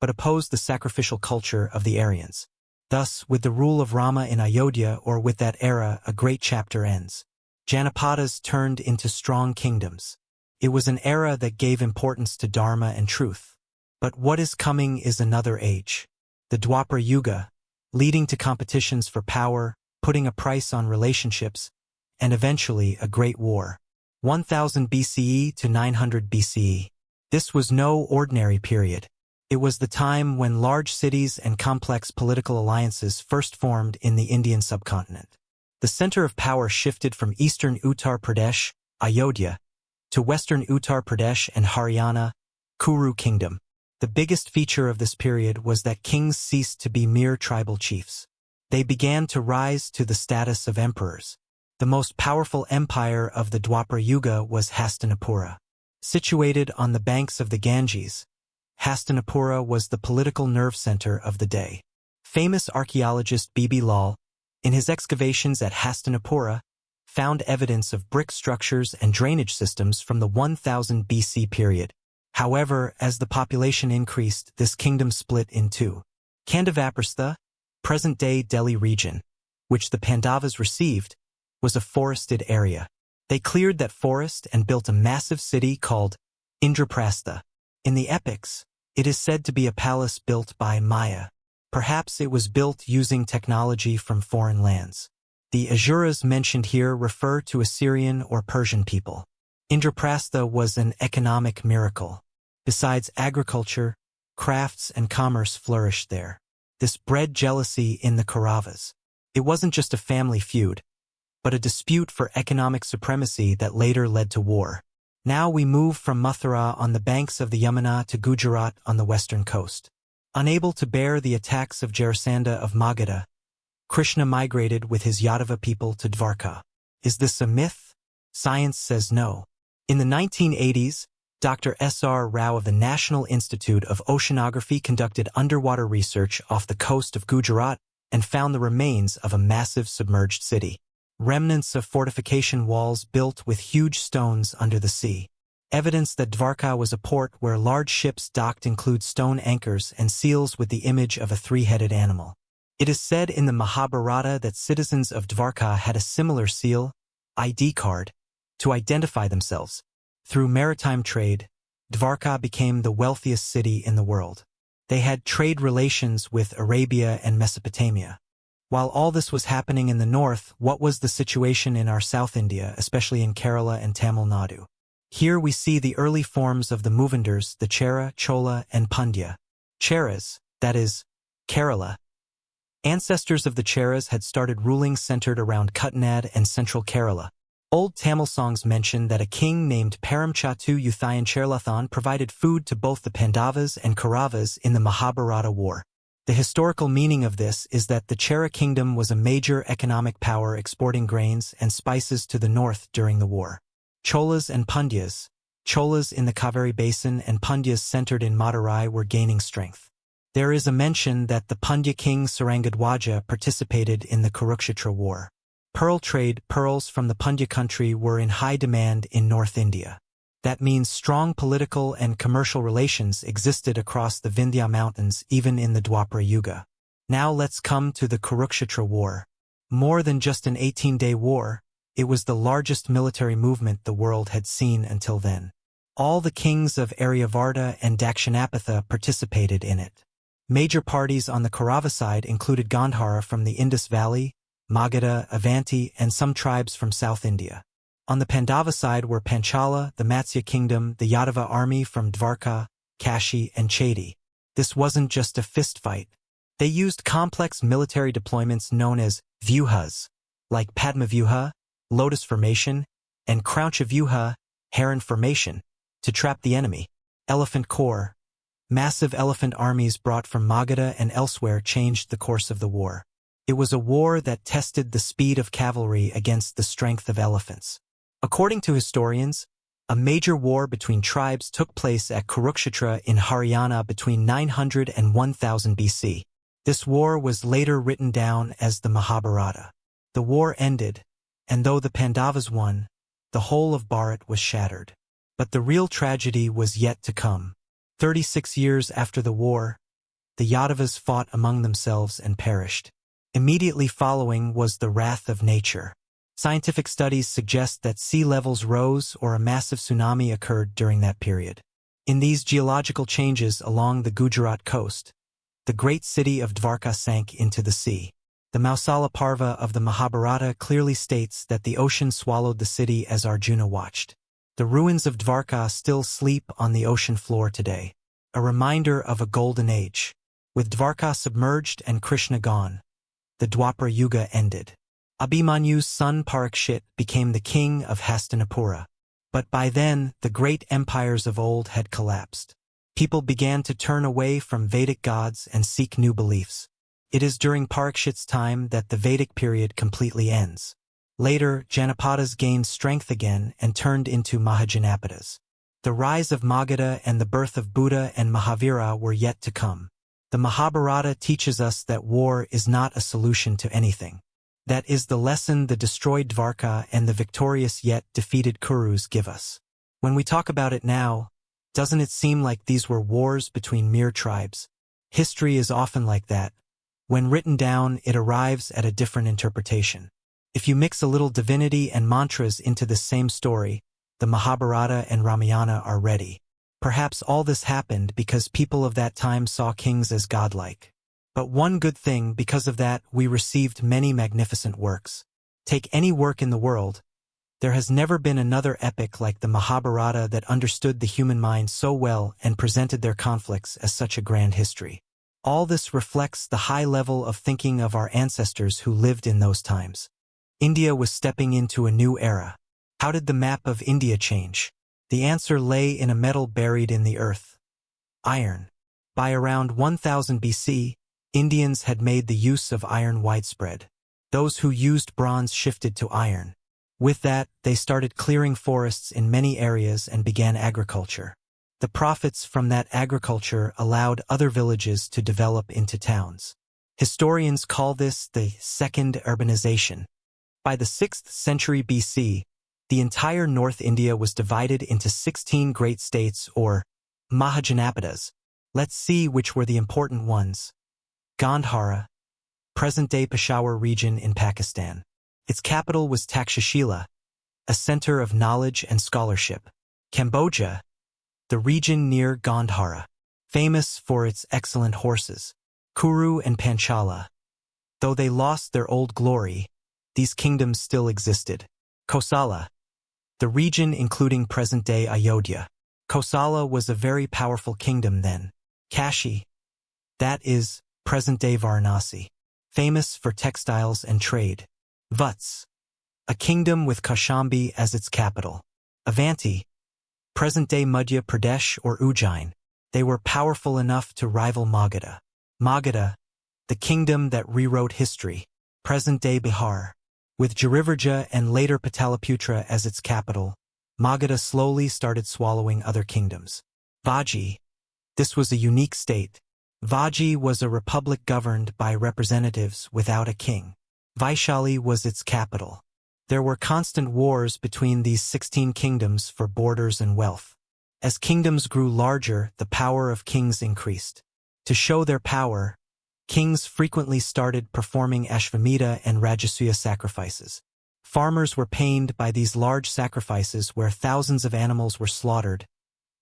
but opposed the sacrificial culture of the Aryans. Thus, with the rule of Rama in Ayodhya or with that era, a great chapter ends. Janapadas turned into strong kingdoms. It was an era that gave importance to Dharma and truth. But what is coming is another age. The Dwapara Yuga, leading to competitions for power, putting a price on relationships, and eventually a great war. 1000 BCE to 900 BCE. This was no ordinary period. It was the time when large cities and complex political alliances first formed in the Indian subcontinent. The center of power shifted from eastern Uttar Pradesh, Ayodhya, to western Uttar Pradesh and Haryana, Kuru Kingdom. The biggest feature of this period was that kings ceased to be mere tribal chiefs. They began to rise to the status of emperors. The most powerful empire of the Dwapara Yuga was Hastinapura. Situated on the banks of the Ganges, Hastinapura was the political nerve center of the day. Famous archaeologist B.B. Lal, in his excavations at Hastinapura, found evidence of brick structures and drainage systems from the 1000 BC period. However, as the population increased, this kingdom split in two. Kandavaprastha, present-day Delhi region, which the Pandavas received, was a forested area. They cleared that forest and built a massive city called Indraprastha. In the epics, it is said to be a palace built by Maya. Perhaps it was built using technology from foreign lands. The Asuras mentioned here refer to Assyrian or Persian people. Indraprastha was an economic miracle. Besides agriculture, crafts and commerce flourished there. This bred jealousy in the Kauravas. It wasn't just a family feud, but a dispute for economic supremacy that later led to war. Now we move from Mathura on the banks of the Yamuna to Gujarat on the western coast. Unable to bear the attacks of Jarasandha of Magadha, Krishna migrated with his Yadava people to Dwarka. Is this a myth? Science says no. In the 1980s, Dr. S.R. Rao of the National Institute of Oceanography conducted underwater research off the coast of Gujarat and found the remains of a massive submerged city. Remnants of fortification walls built with huge stones under the sea. Evidence that Dvarka was a port where large ships docked include stone anchors and seals with the image of a three-headed animal. It is said in the Mahabharata that citizens of Dvarka had a similar seal, ID card, to identify themselves. Through maritime trade, Dvarka became the wealthiest city in the world. They had trade relations with Arabia and Mesopotamia. While all this was happening in the north, what was the situation in our South India, especially in Kerala and Tamil Nadu? Here we see the early forms of the Moovendars, the Chera, Chola, and Pandya. Cheras, that is, Kerala. Ancestors of the Cheras had started ruling centered around Kuttanad and central Kerala. Old Tamil songs mention that a king named Paramchatu Uthayan Cherlathan provided food to both the Pandavas and Kauravas in the Mahabharata war. The historical meaning of this is that the Chera kingdom was a major economic power exporting grains and spices to the north during the war. Cholas and Pandyas, Cholas in the Kaveri basin and Pandyas centered in Madurai were gaining strength. There is a mention that the Pandya king Sarangadwaja participated in the Kurukshetra war. Pearl trade, pearls from the Pandya country were in high demand in North India. That means strong political and commercial relations existed across the Vindhya mountains even in the Dwapara Yuga. Now let's come to the Kurukshetra war. More than just an 18-day war, it was the largest military movement the world had seen until then. All the kings of Aryavarta and Dakshinapatha participated in it. Major parties on the Kaurava side included Gandhara from the Indus Valley, Magadha, Avanti, and some tribes from South India. On the Pandava side were Panchala, the Matsya kingdom, the Yadava army from Dvarka, Kashi, and Chedi. This wasn't just a fistfight. They used complex military deployments known as vyuhas, like Padma Vyuha, Lotus Formation, and Crouch Vyuha, Heron Formation, to trap the enemy. Elephant Corps. Massive elephant armies brought from Magadha and elsewhere changed the course of the war. It was a war that tested the speed of cavalry against the strength of elephants. According to historians, a major war between tribes took place at Kurukshetra in Haryana between 900 and 1000 BC. This war was later written down as the Mahabharata. The war ended, and though the Pandavas won, the whole of Bharat was shattered. But the real tragedy was yet to come. 36 years after the war, the Yadavas fought among themselves and perished. Immediately following was the wrath of nature. Scientific studies suggest that sea levels rose or a massive tsunami occurred during that period. In these geological changes along the Gujarat coast, the great city of Dvarka sank into the sea. The Mausala Parva of the Mahabharata clearly states that the ocean swallowed the city as Arjuna watched. The ruins of Dvarka still sleep on the ocean floor today, a reminder of a golden age. With Dvarka submerged and Krishna gone, the Dwapara Yuga ended. Abhimanyu's son Parikshit became the king of Hastinapura. But by then, the great empires of old had collapsed. People began to turn away from Vedic gods and seek new beliefs. It is during Parikshit's time that the Vedic period completely ends. Later, Janapadas gained strength again and turned into Mahajanapadas. The rise of Magadha and the birth of Buddha and Mahavira were yet to come. The Mahabharata teaches us that war is not a solution to anything. That is the lesson the destroyed Dvarka and the victorious yet defeated Kurus give us. When we talk about it now, doesn't it seem like these were wars between mere tribes? History is often like that. When written down, it arrives at a different interpretation. If you mix a little divinity and mantras into the same story, the Mahabharata and Ramayana are ready. Perhaps all this happened because people of that time saw kings as godlike. But one good thing, because of that, we received many magnificent works. Take any work in the world. There has never been another epic like the Mahabharata that understood the human mind so well and presented their conflicts as such a grand history. All this reflects the high level of thinking of our ancestors who lived in those times. India was stepping into a new era. How did the map of India change? The answer lay in a metal buried in the earth: iron. By around 1000 BC, Indians had made the use of iron widespread. Those who used bronze shifted to iron. With that, they started clearing forests in many areas and began agriculture. The profits from that agriculture allowed other villages to develop into towns. Historians call this the second urbanization. By the 6th century BC, The entire North India was divided into 16 great states or Mahajanapadas. Let's see which were the important ones. Gandhara, present-day Peshawar region in Pakistan. Its capital was Takshashila, a center of knowledge and scholarship. Cambodia, the region near Gandhara, famous for its excellent horses. Kuru and Panchala. Though they lost their old glory, these kingdoms still existed. Kosala, the region including present-day Ayodhya. Kosala was a very powerful kingdom then. Kashi, that is, present-day Varanasi, famous for textiles and trade. Vats, a kingdom with Kaushambi as its capital. Avanti, present-day Madhya Pradesh or Ujjain. They were powerful enough to rival Magadha. Magadha, the kingdom that rewrote history. Present-day Bihar. With Jarivarja and later Pataliputra as its capital, Magadha slowly started swallowing other kingdoms. Vaji, this was a unique state. Vaji was a republic governed by representatives without a king. Vaishali was its capital. There were constant wars between these 16 kingdoms for borders and wealth. As kingdoms grew larger, the power of kings increased. To show their power, kings frequently started performing Ashvamedha and Rajasuya sacrifices. Farmers were pained by these large sacrifices where thousands of animals were slaughtered,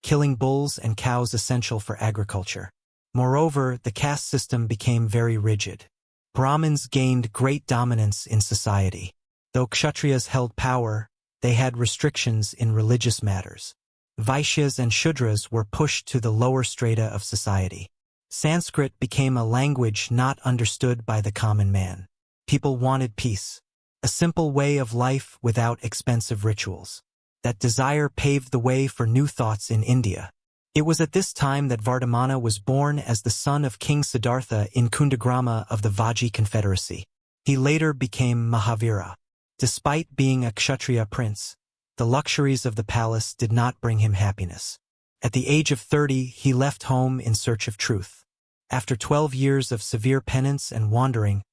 killing bulls and cows essential for agriculture. Moreover, the caste system became very rigid. Brahmins gained great dominance in society. Though Kshatriyas held power, they had restrictions in religious matters. Vaishyas and Shudras were pushed to the lower strata of society. Sanskrit became a language not understood by the common man. People wanted peace, a simple way of life without expensive rituals. That desire paved the way for new thoughts in India. It was at this time that Vardhamana was born as the son of King Siddhartha in Kundagrama of the Vaji Confederacy. He later became Mahavira. Despite being a Kshatriya prince, the luxuries of the palace did not bring him happiness. At the age of 30, he left home in search of truth. After 12 years of severe penance and wandering,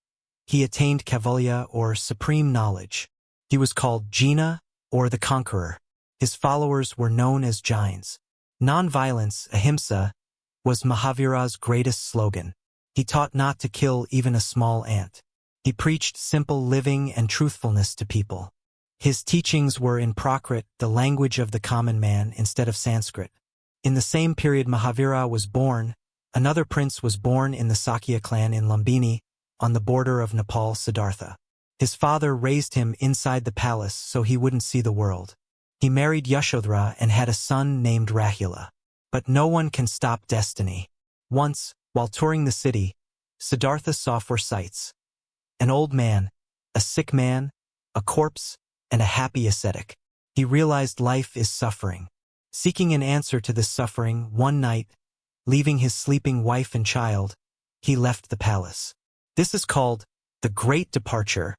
he attained Kaivalya or supreme knowledge. He was called Jina, or the Conqueror. His followers were known as Jains. Non-violence, ahimsa, was Mahavira's greatest slogan. He taught not to kill even a small ant. He preached simple living and truthfulness to people. His teachings were in Prakrit, the language of the common man, instead of Sanskrit. In the same period Mahavira was born, another prince was born in the Sakya clan in Lumbini, on the border of Nepal. Siddhartha. His father raised him inside the palace so he wouldn't see the world. He married Yashodhara and had a son named Rahula. But no one can stop destiny. Once, while touring the city, Siddhartha saw 4 sights: an old man, a sick man, a corpse, and a happy ascetic. He realized life is suffering. Seeking an answer to this suffering, one night, leaving his sleeping wife and child, he left the palace. This is called the Great Departure,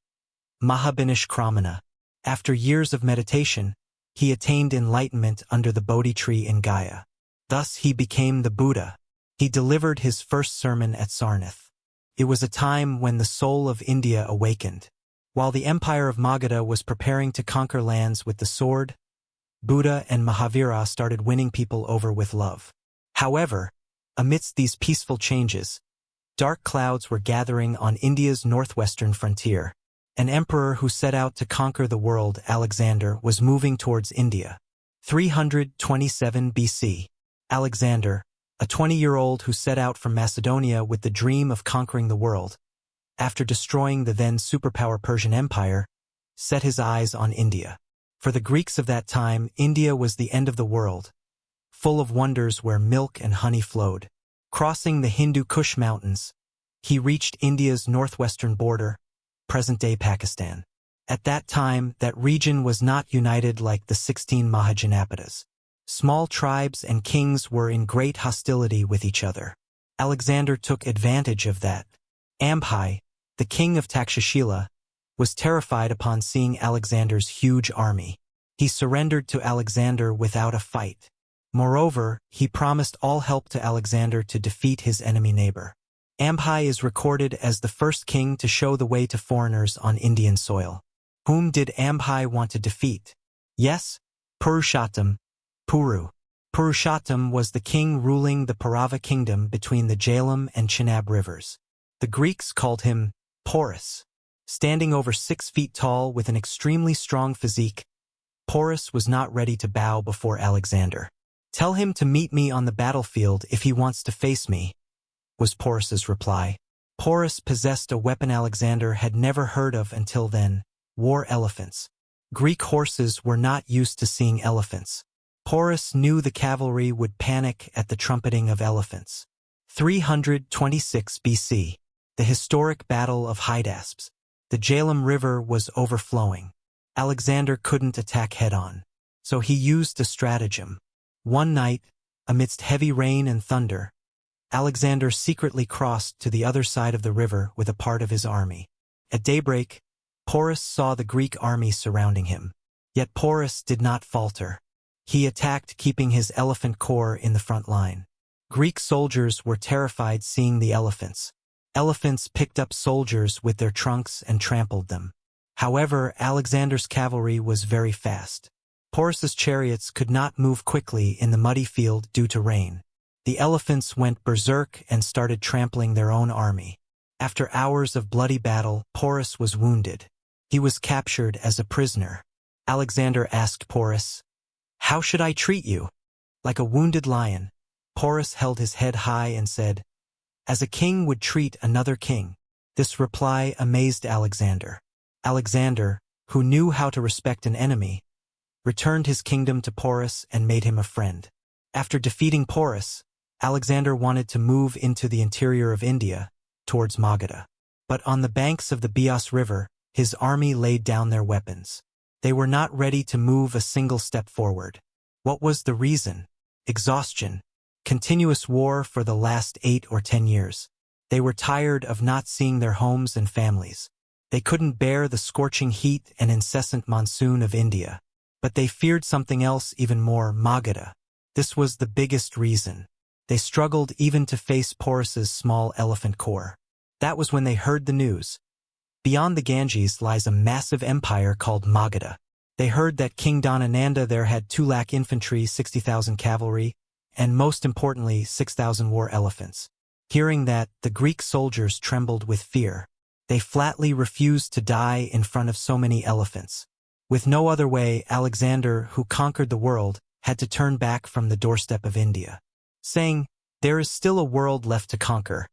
Mahabinishkramana. After years of meditation, he attained enlightenment under the Bodhi tree in Gaya. Thus he became the Buddha. He delivered his first sermon at Sarnath. It was a time when the soul of India awakened. While the empire of Magadha was preparing to conquer lands with the sword, Buddha and Mahavira started winning people over with love. However, amidst these peaceful changes, dark clouds were gathering on India's northwestern frontier. An emperor who set out to conquer the world, Alexander, was moving towards India. 327 BC. Alexander, a 20-year-old who set out from Macedonia with the dream of conquering the world, after destroying the then superpower Persian Empire, set his eyes on India. For the Greeks of that time, India was the end of the world, full of wonders where milk and honey flowed. Crossing the Hindu Kush mountains, he reached India's northwestern border, present-day Pakistan. At that time, that region was not united like the 16 Mahajanapadas. Small tribes and kings were in great hostility with each other. Alexander took advantage of that. Ambhai, the king of Takshashila, was terrified upon seeing Alexander's huge army. He surrendered to Alexander without a fight. Moreover, he promised all help to Alexander to defeat his enemy neighbor. Ambhai is recorded as the first king to show the way to foreigners on Indian soil. Whom did Ambhai want to defeat? Yes, Purushottam, Puru. Purushottam was the king ruling the Parava kingdom between the Jhelum and Chenab rivers. The Greeks called him Porus. Standing over 6 feet tall with an extremely strong physique, Porus was not ready to bow before Alexander. "Tell him to meet me on the battlefield if he wants to face me," was Porus's reply. Porus possessed a weapon Alexander had never heard of until then: war elephants. Greek horses were not used to seeing elephants. Porus knew the cavalry would panic at the trumpeting of elephants. 326 BC. The historic Battle of Hydaspes. The Jhelum River was overflowing. Alexander couldn't attack head-on, so he used a stratagem. One night, amidst heavy rain and thunder, Alexander secretly crossed to the other side of the river with a part of his army. At daybreak, Porus saw the Greek army surrounding him. Yet Porus did not falter. He attacked, keeping his elephant corps in the front line. Greek soldiers were terrified seeing the elephants. Elephants picked up soldiers with their trunks and trampled them. However, Alexander's cavalry was very fast. Porus's chariots could not move quickly in the muddy field due to rain. The elephants went berserk and started trampling their own army. After hours of bloody battle, Porus was wounded. He was captured as a prisoner. Alexander asked Porus, "How should I treat you?" Like a wounded lion, Porus held his head high and said, "As a king would treat another king." This reply amazed Alexander. Alexander, who knew how to respect an enemy, returned his kingdom to Porus and made him a friend. After defeating Porus, Alexander wanted to move into the interior of India, towards Magadha. But on the banks of the Beas River, his army laid down their weapons. They were not ready to move a single step forward. What was the reason? Exhaustion. Continuous war for the last 8 or 10 years. They were tired of not seeing their homes and families. They couldn't bear the scorching heat and incessant monsoon of India. But they feared something else even more: Magadha. This was the biggest reason. They struggled even to face Porus's small elephant corps. That was when they heard the news. Beyond the Ganges lies a massive empire called Magadha. They heard that King Dhanananda there had 2 lakh infantry, 60,000 cavalry, and most importantly, 6,000 war elephants. Hearing that, the Greek soldiers trembled with fear. They flatly refused to die in front of so many elephants. With no other way, Alexander, who conquered the world, had to turn back from the doorstep of India, saying, "There is still a world left to conquer."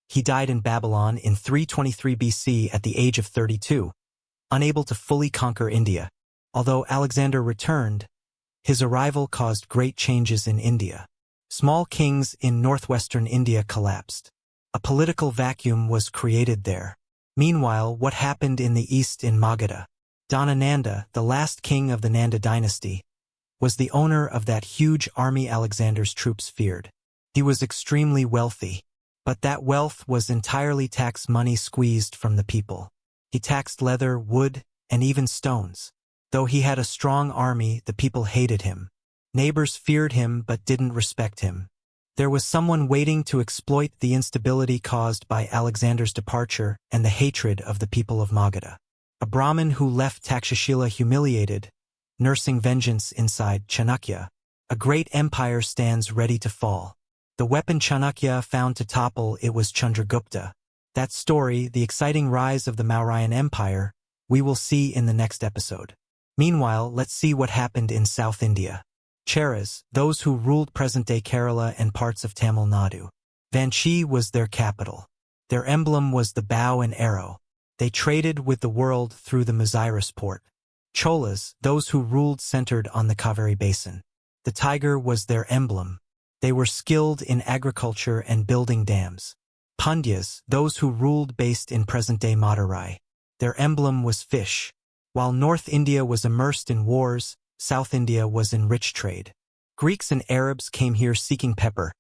He died in Babylon in 323 BC at the age of 32, unable to fully conquer India. Although Alexander returned, his arrival caused great changes in India. Small kings in northwestern India collapsed. A political vacuum was created there. Meanwhile, what happened in the east in Magadha? Dhanananda, the last king of the Nanda dynasty, was the owner of that huge army Alexander's troops feared. He was extremely wealthy. But that wealth was entirely tax money squeezed from the people. He taxed leather, wood, and even stones. Though he had a strong army, the people hated him. Neighbors feared him but didn't respect him. There was someone waiting to exploit the instability caused by Alexander's departure and the hatred of the people of Magadha. A Brahmin who left Takshashila humiliated, nursing vengeance inside Chanakya. A great empire stands ready to fall. The weapon Chanakya found to topple it was Chandragupta. That story, the exciting rise of the Mauryan Empire, we will see in the next episode. Meanwhile, let's see what happened in South India. Cheras, those who ruled present-day Kerala and parts of Tamil Nadu. Vanchi was their capital. Their emblem was the bow and arrow. They traded with the world through the Maziris port. Cholas, those who ruled centered on the Kaveri basin. The tiger was their emblem. They were skilled in agriculture and building dams. Pandyas, those who ruled based in present-day Madurai. Their emblem was fish. While North India was immersed in wars, South India was in rich trade. Greeks and Arabs came here seeking pepper,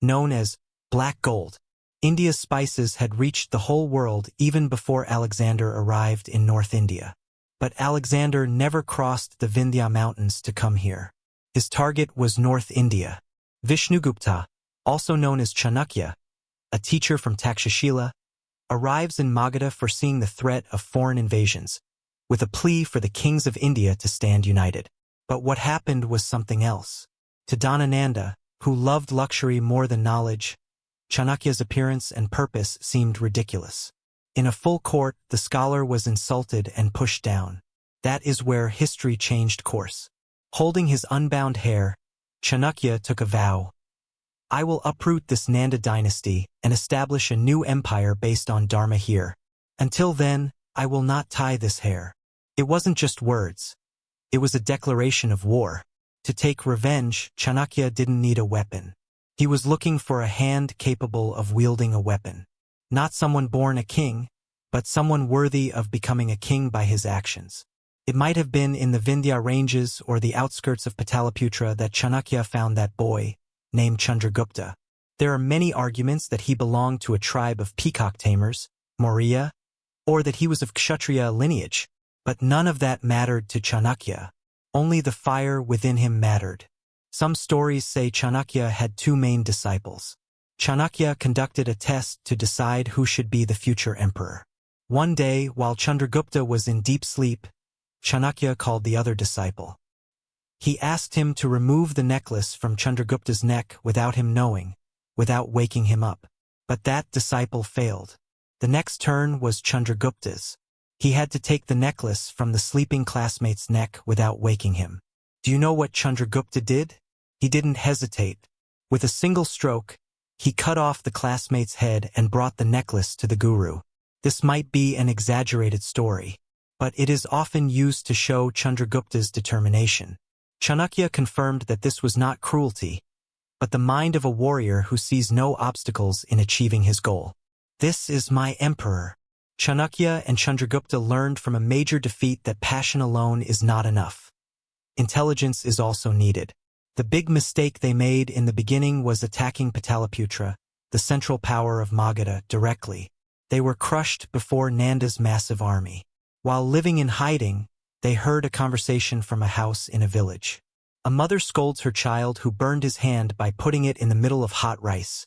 known as black gold. India's spices had reached the whole world even before Alexander arrived in North India. But Alexander never crossed the Vindhya mountains to come here. His target was North India. Vishnugupta, also known as Chanakya, a teacher from Takshashila, arrives in Magadha foreseeing the threat of foreign invasions, with a plea for the kings of India to stand united. But what happened was something else. To Dhanananda, who loved luxury more than knowledge, Chanakya's appearance and purpose seemed ridiculous. In a full court, the scholar was insulted and pushed down. That is where history changed course. Holding his unbound hair, Chanakya took a vow. I will uproot this Nanda dynasty and establish a new empire based on Dharma here. Until then, I will not tie this hair. It wasn't just words. It was a declaration of war. To take revenge, Chanakya didn't need a weapon. He was looking for a hand capable of wielding a weapon. Not someone born a king, but someone worthy of becoming a king by his actions. It might have been in the Vindhya ranges or the outskirts of Pataliputra that Chanakya found that boy, named Chandragupta. There are many arguments that he belonged to a tribe of peacock tamers, Maurya, or that he was of Kshatriya lineage, but none of that mattered to Chanakya. Only the fire within him mattered. Some stories say Chanakya had two main disciples. Chanakya conducted a test to decide who should be the future emperor. One day, while Chandragupta was in deep sleep, Chanakya called the other disciple. He asked him to remove the necklace from Chandragupta's neck without him knowing, without waking him up. But that disciple failed. The next turn was Chandragupta's. He had to take the necklace from the sleeping classmate's neck without waking him. Do you know what Chandragupta did? He didn't hesitate. With a single stroke, he cut off the classmate's head and brought the necklace to the guru. This might be an exaggerated story, but it is often used to show Chandragupta's determination. Chanakya confirmed that this was not cruelty, but the mind of a warrior who sees no obstacles in achieving his goal. This is my emperor. Chanakya and Chandragupta learned from a major defeat that passion alone is not enough. Intelligence is also needed. The big mistake they made in the beginning was attacking Pataliputra, the central power of Magadha, directly. They were crushed before Nanda's massive army. While living in hiding, they heard a conversation from a house in a village. A mother scolds her child who burned his hand by putting it in the middle of hot rice.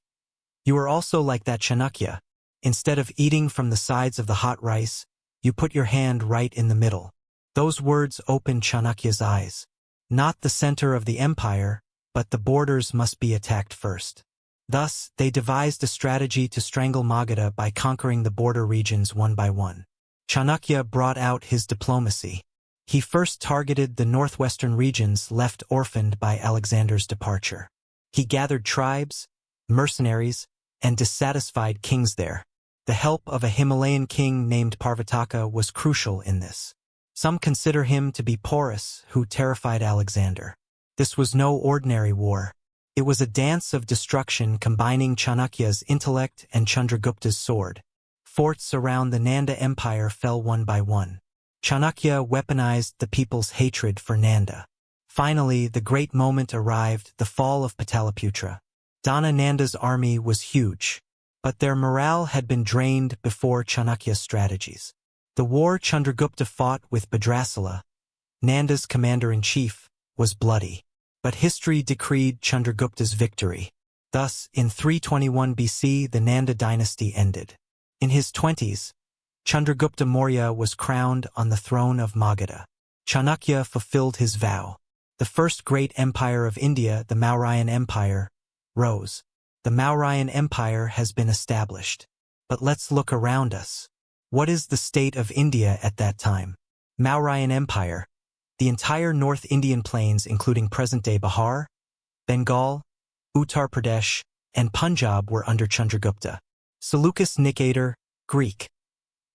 You are also like that, Chanakya. Instead of eating from the sides of the hot rice, you put your hand right in the middle. Those words opened Chanakya's eyes. Not the center of the empire, but the borders must be attacked first. Thus, they devised a strategy to strangle Magadha by conquering the border regions one by one. Chanakya brought out his diplomacy. He first targeted the northwestern regions left orphaned by Alexander's departure. He gathered tribes, mercenaries, and dissatisfied kings there. The help of a Himalayan king named Parvataka was crucial in this. Some consider him to be Porus, who terrified Alexander. This was no ordinary war. It was a dance of destruction combining Chanakya's intellect and Chandragupta's sword. Forts around the Nanda Empire fell one by one. Chanakya weaponized the people's hatred for Nanda. Finally, the great moment arrived, the fall of Pataliputra. Dhanananda's army was huge, but their morale had been drained before Chanakya's strategies. The war Chandragupta fought with Bhadrasala, Nanda's commander-in-chief, was bloody, but history decreed Chandragupta's victory. Thus, in 321 BC, the Nanda dynasty ended. In his 20s, Chandragupta Maurya was crowned on the throne of Magadha. Chanakya fulfilled his vow. The first great empire of India, the Mauryan Empire, rose. The Mauryan Empire has been established. But let's look around us. What is the state of India at that time? Mauryan Empire. The entire North Indian plains, including present-day Bihar, Bengal, Uttar Pradesh, and Punjab, were under Chandragupta. Seleucus Nicator, Greek.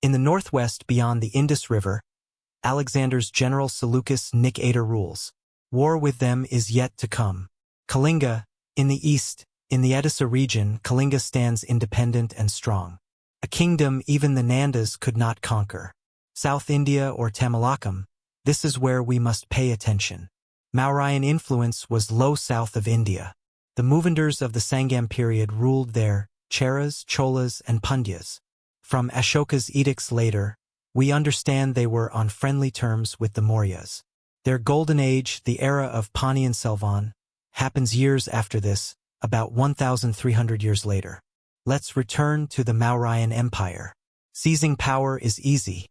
In the northwest beyond the Indus River, Alexander's general Seleucus Nicator rules. War with them is yet to come. Kalinga, in the east, in the Odysseus region, Kalinga stands independent and strong. A kingdom even the Nandas could not conquer. South India or Tamilakam, this is where we must pay attention. Mauryan influence was low south of India. The Movandars of the Sangam period ruled there, Cheras, Cholas, and Pandyas. From Ashoka's edicts later, we understand they were on friendly terms with the Mauryas. Their golden age, the era of Ponniyin Selvan, happens years after this, about 1,300 years later. Let's return to the Mauryan Empire. Seizing power is easy.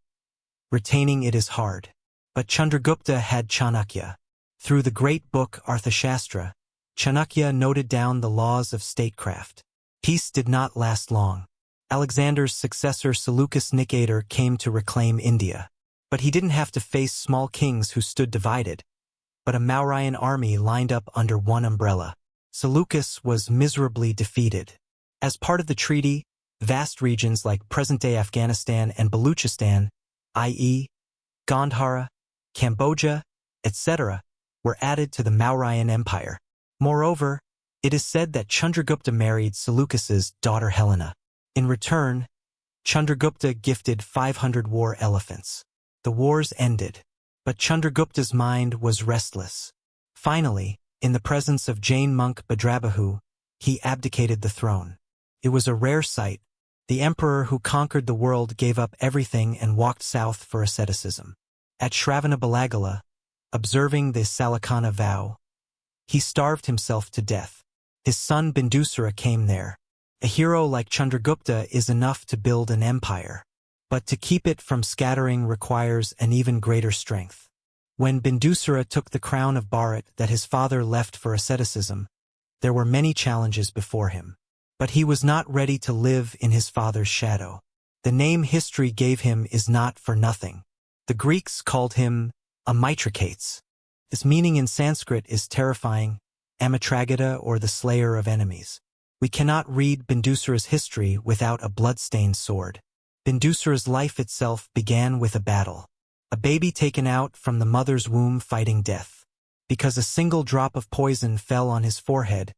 Retaining it is hard. But Chandragupta had Chanakya. Through the great book Arthashastra, Chanakya noted down the laws of statecraft. Peace did not last long. Alexander's successor Seleucus Nicator came to reclaim India. But he didn't have to face small kings who stood divided, but a Mauryan army lined up under one umbrella. Seleucus was miserably defeated. As part of the treaty, vast regions like present-day Afghanistan and Baluchistan, i.e., Gandhara, Cambodia, etc., were added to the Mauryan Empire. Moreover, it is said that Chandragupta married Seleucus's daughter Helena. In return, Chandragupta gifted 500 war elephants. The wars ended, but Chandragupta's mind was restless. Finally, in the presence of Jain monk Bhadrabahu, he abdicated the throne. It was a rare sight. The emperor who conquered the world gave up everything and walked south for asceticism. At Shravanabalagala, observing the Salakana vow, he starved himself to death. His son Bindusara came there. A hero like Chandragupta is enough to build an empire, but to keep it from scattering requires an even greater strength. When Bindusara took the crown of Bharat that his father left for asceticism, there were many challenges before him. But he was not ready to live in his father's shadow. The name history gave him is not for nothing. The Greeks called him a mitracates. Its meaning in Sanskrit is terrifying, Amitragata, or the slayer of enemies. We cannot read Bindusara's history without a blood-stained sword. Bindusara's life itself began with a battle. A baby taken out from the mother's womb fighting death. Because a single drop of poison fell on his forehead,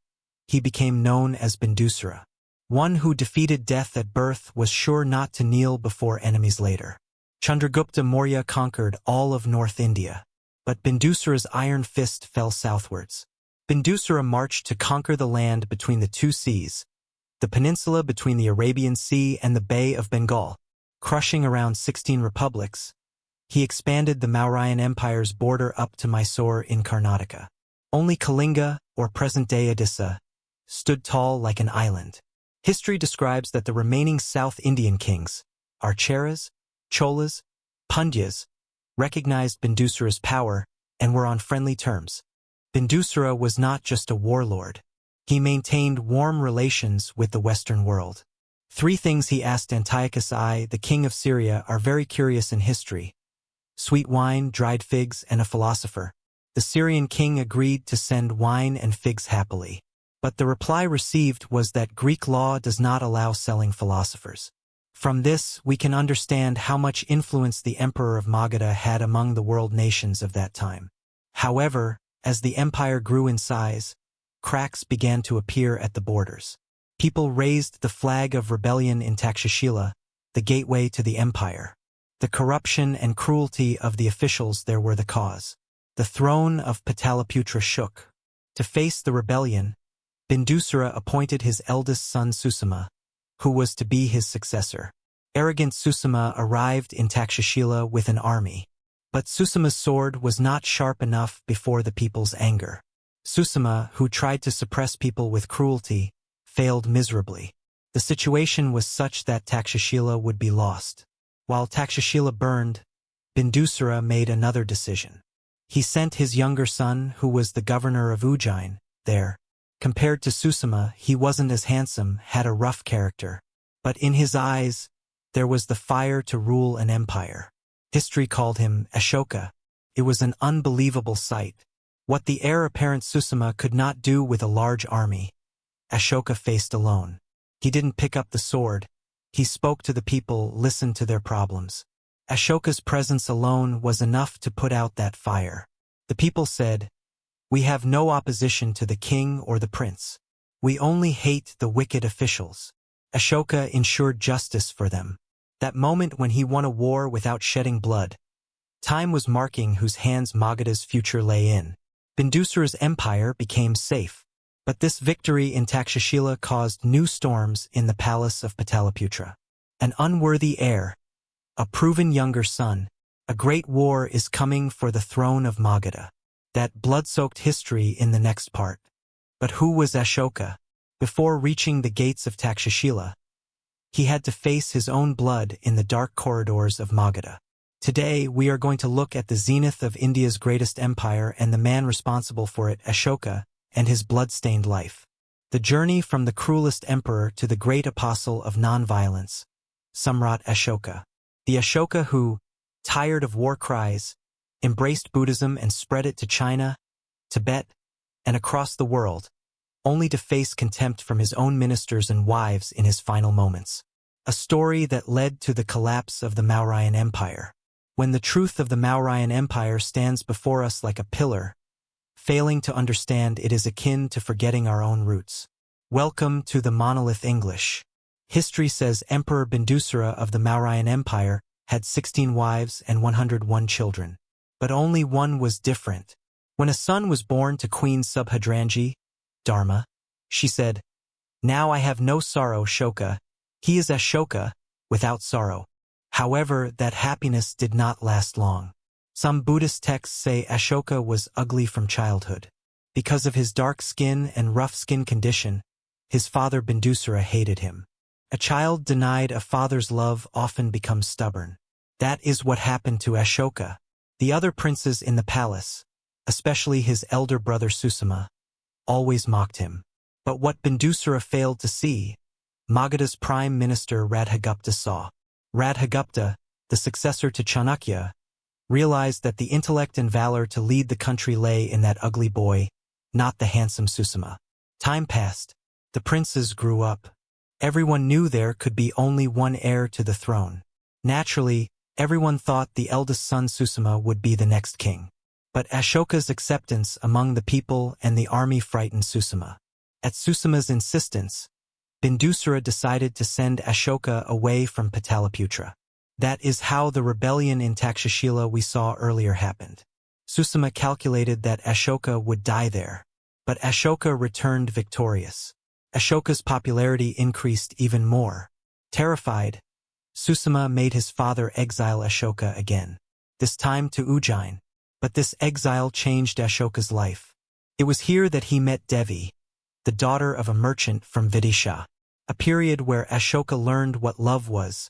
he became known as Bindusara. One who defeated death at birth was sure not to kneel before enemies later. Chandragupta Maurya conquered all of North India, but Bindusara's iron fist fell southwards. Bindusara marched to conquer the land between the two seas, the peninsula between the Arabian Sea and the Bay of Bengal. Crushing around 16 republics, he expanded the Mauryan Empire's border up to Mysore in Karnataka. Only Kalinga, or present-day Odisha, stood tall like an island. History describes that the remaining South Indian kings, Archeras, Cholas, Pandyas, recognized Bindusara's power and were on friendly terms. Bindusara was not just a warlord. He maintained warm relations with the Western world. 3 things he asked Antiochus I, the king of Syria, are very curious in history: sweet wine, dried figs, and a philosopher. The Syrian king agreed to send wine and figs happily. But the reply received was that Greek law does not allow selling philosophers. From this, we can understand how much influence the emperor of Magadha had among the world nations of that time. However, as the empire grew in size, cracks began to appear at the borders. People raised the flag of rebellion in Takshashila, the gateway to the empire. The corruption and cruelty of the officials there were the cause. The throne of Pataliputra shook. To face the rebellion, Bindusara appointed his eldest son Susama, who was to be his successor. Arrogant Susama arrived in Takshashila with an army. But Susama's sword was not sharp enough before the people's anger. Susama, who tried to suppress people with cruelty, failed miserably. The situation was such that Takshashila would be lost. While Takshashila burned, Bindusara made another decision. He sent his younger son, who was the governor of Ujjain, there. Compared to Susama, he wasn't as handsome, had a rough character. But in his eyes, there was the fire to rule an empire. History called him Ashoka. It was an unbelievable sight. What the heir apparent Susama could not do with a large army, Ashoka faced alone. He didn't pick up the sword. He spoke to the people, listened to their problems. Ashoka's presence alone was enough to put out that fire. The people said, "We have no opposition to the king or the prince. We only hate the wicked officials." Ashoka ensured justice for them. That moment when he won a war without shedding blood. Time was marking whose hands Magadha's future lay in. Bindusara's empire became safe. But this victory in Takshashila caused new storms in the palace of Pataliputra. An unworthy heir, a proven younger son, a great war is coming for the throne of Magadha. That blood-soaked history in the next part. But who was Ashoka? Before reaching the gates of Takshashila, he had to face his own blood in the dark corridors of Magadha. Today, we are going to look at the zenith of India's greatest empire and the man responsible for it, Ashoka, and his blood-stained life. The journey from the cruelest emperor to the great apostle of non-violence, Samrat Ashoka. The Ashoka who, tired of war cries, embraced Buddhism and spread it to China, Tibet, and across the world, only to face contempt from his own ministers and wives in his final moments. A story that led to the collapse of the Mauryan Empire. When the truth of the Mauryan Empire stands before us like a pillar, failing to understand it is akin to forgetting our own roots. Welcome to the Monolith English. History says Emperor Bindusara of the Mauryan Empire had 16 wives and 101 children. But only one was different. When a son was born to Queen Subhadranji, Dharma, she said, "Now I have no sorrow, Shoka. He is Ashoka, without sorrow." However, that happiness did not last long. Some Buddhist texts say Ashoka was ugly from childhood. Because of his dark skin and rough skin condition, his father Bindusara hated him. A child denied a father's love often becomes stubborn. That is what happened to Ashoka. The other princes in the palace, especially his elder brother Susama, always mocked him. But what Bindusara failed to see, Magadha's prime minister Radhagupta saw. Radhagupta, the successor to Chanakya, realized that the intellect and valor to lead the country lay in that ugly boy, not the handsome Susama. Time passed. The princes grew up. Everyone knew there could be only one heir to the throne. Naturally, everyone thought the eldest son Susama would be the next king. But Ashoka's acceptance among the people and the army frightened Susama. At Susama's insistence, Bindusara decided to send Ashoka away from Pataliputra. That is how the rebellion in Takshashila we saw earlier happened. Susama calculated that Ashoka would die there. But Ashoka returned victorious. Ashoka's popularity increased even more. Terrified, Susama made his father exile Ashoka again, this time to Ujjain. But this exile changed Ashoka's life. It was here that he met Devi, the daughter of a merchant from Vidisha, a period where Ashoka learned what love was,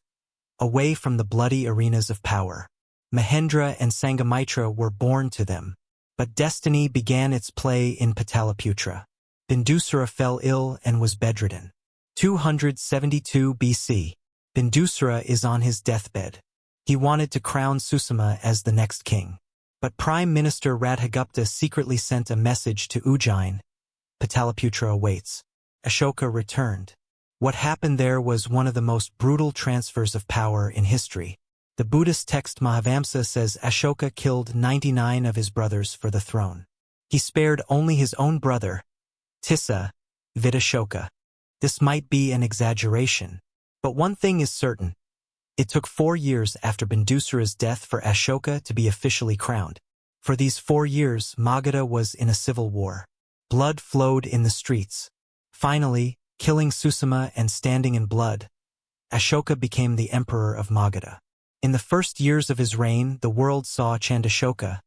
away from the bloody arenas of power. Mahendra and Sangamitra were born to them, but destiny began its play in Pataliputra. Bindusara fell ill and was bedridden. 272 BC. Bindusara is on his deathbed. He wanted to crown Susama as the next king. But Prime Minister Radhagupta secretly sent a message to Ujjain. Pataliputra awaits. Ashoka returned. What happened there was one of the most brutal transfers of power in history. The Buddhist text Mahavamsa says Ashoka killed 99 of his brothers for the throne. He spared only his own brother, Tissa, Vidashoka. This might be an exaggeration, but one thing is certain. It took 4 years after Bindusara's death for Ashoka to be officially crowned. For these 4 years, Magadha was in a civil war. Blood flowed in the streets. Finally, killing Susama and standing in blood, Ashoka became the emperor of Magadha. In the first years of his reign, the world saw Chandashoka,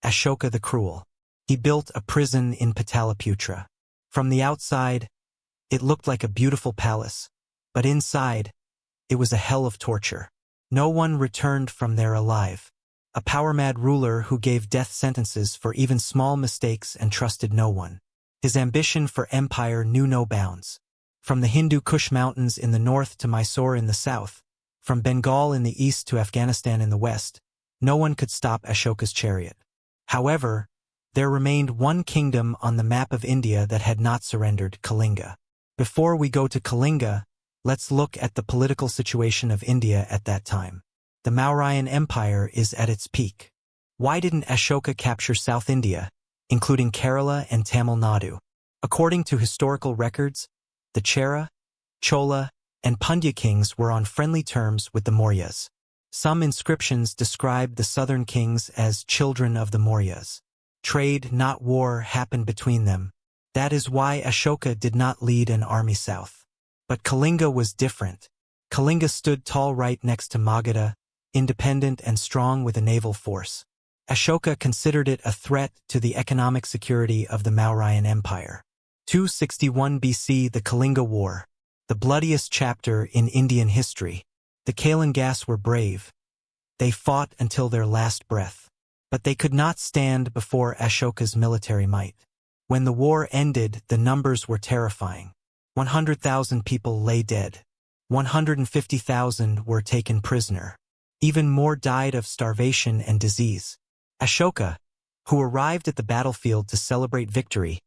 Ashoka the Cruel. He built a prison in Pataliputra. From the outside, it looked like a beautiful palace, but inside, it was a hell of torture. No one returned from there alive. A power-mad ruler who gave death sentences for even small mistakes and trusted no one. His ambition for empire knew no bounds. From the Hindu Kush Mountains in the north to Mysore in the south, from Bengal in the east to Afghanistan in the west, no one could stop Ashoka's chariot. However, there remained one kingdom on the map of India that had not surrendered, Kalinga. Before we go to Kalinga, let's look at the political situation of India at that time. The Mauryan Empire is at its peak. Why didn't Ashoka capture South India, including Kerala and Tamil Nadu? According to historical records, the Chera, Chola, and Pandya kings were on friendly terms with the Mauryas. Some inscriptions describe the southern kings as children of the Mauryas. Trade, not war, happened between them. That is why Ashoka did not lead an army south. But Kalinga was different. Kalinga stood tall right next to Magadha, independent and strong with a naval force. Ashoka considered it a threat to the economic security of the Mauryan Empire. 261 BC, the Kalinga War, the bloodiest chapter in Indian history. The Kalingas were brave. They fought until their last breath. But they could not stand before Ashoka's military might. When the war ended, the numbers were terrifying. 100,000 people lay dead. 150,000 were taken prisoner. Even more died of starvation and disease. Ashoka, who arrived at the battlefield to celebrate victory,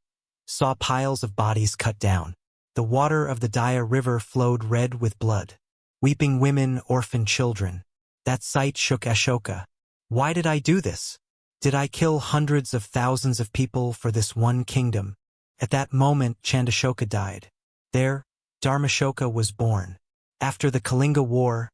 saw piles of bodies cut down. The water of the Daya River flowed red with blood. Weeping women, orphaned children. That sight shook Ashoka. Why did I do this? Did I kill hundreds of thousands of people for this one kingdom? At that moment, Chandashoka died. There, Dharmashoka was born. After the Kalinga War,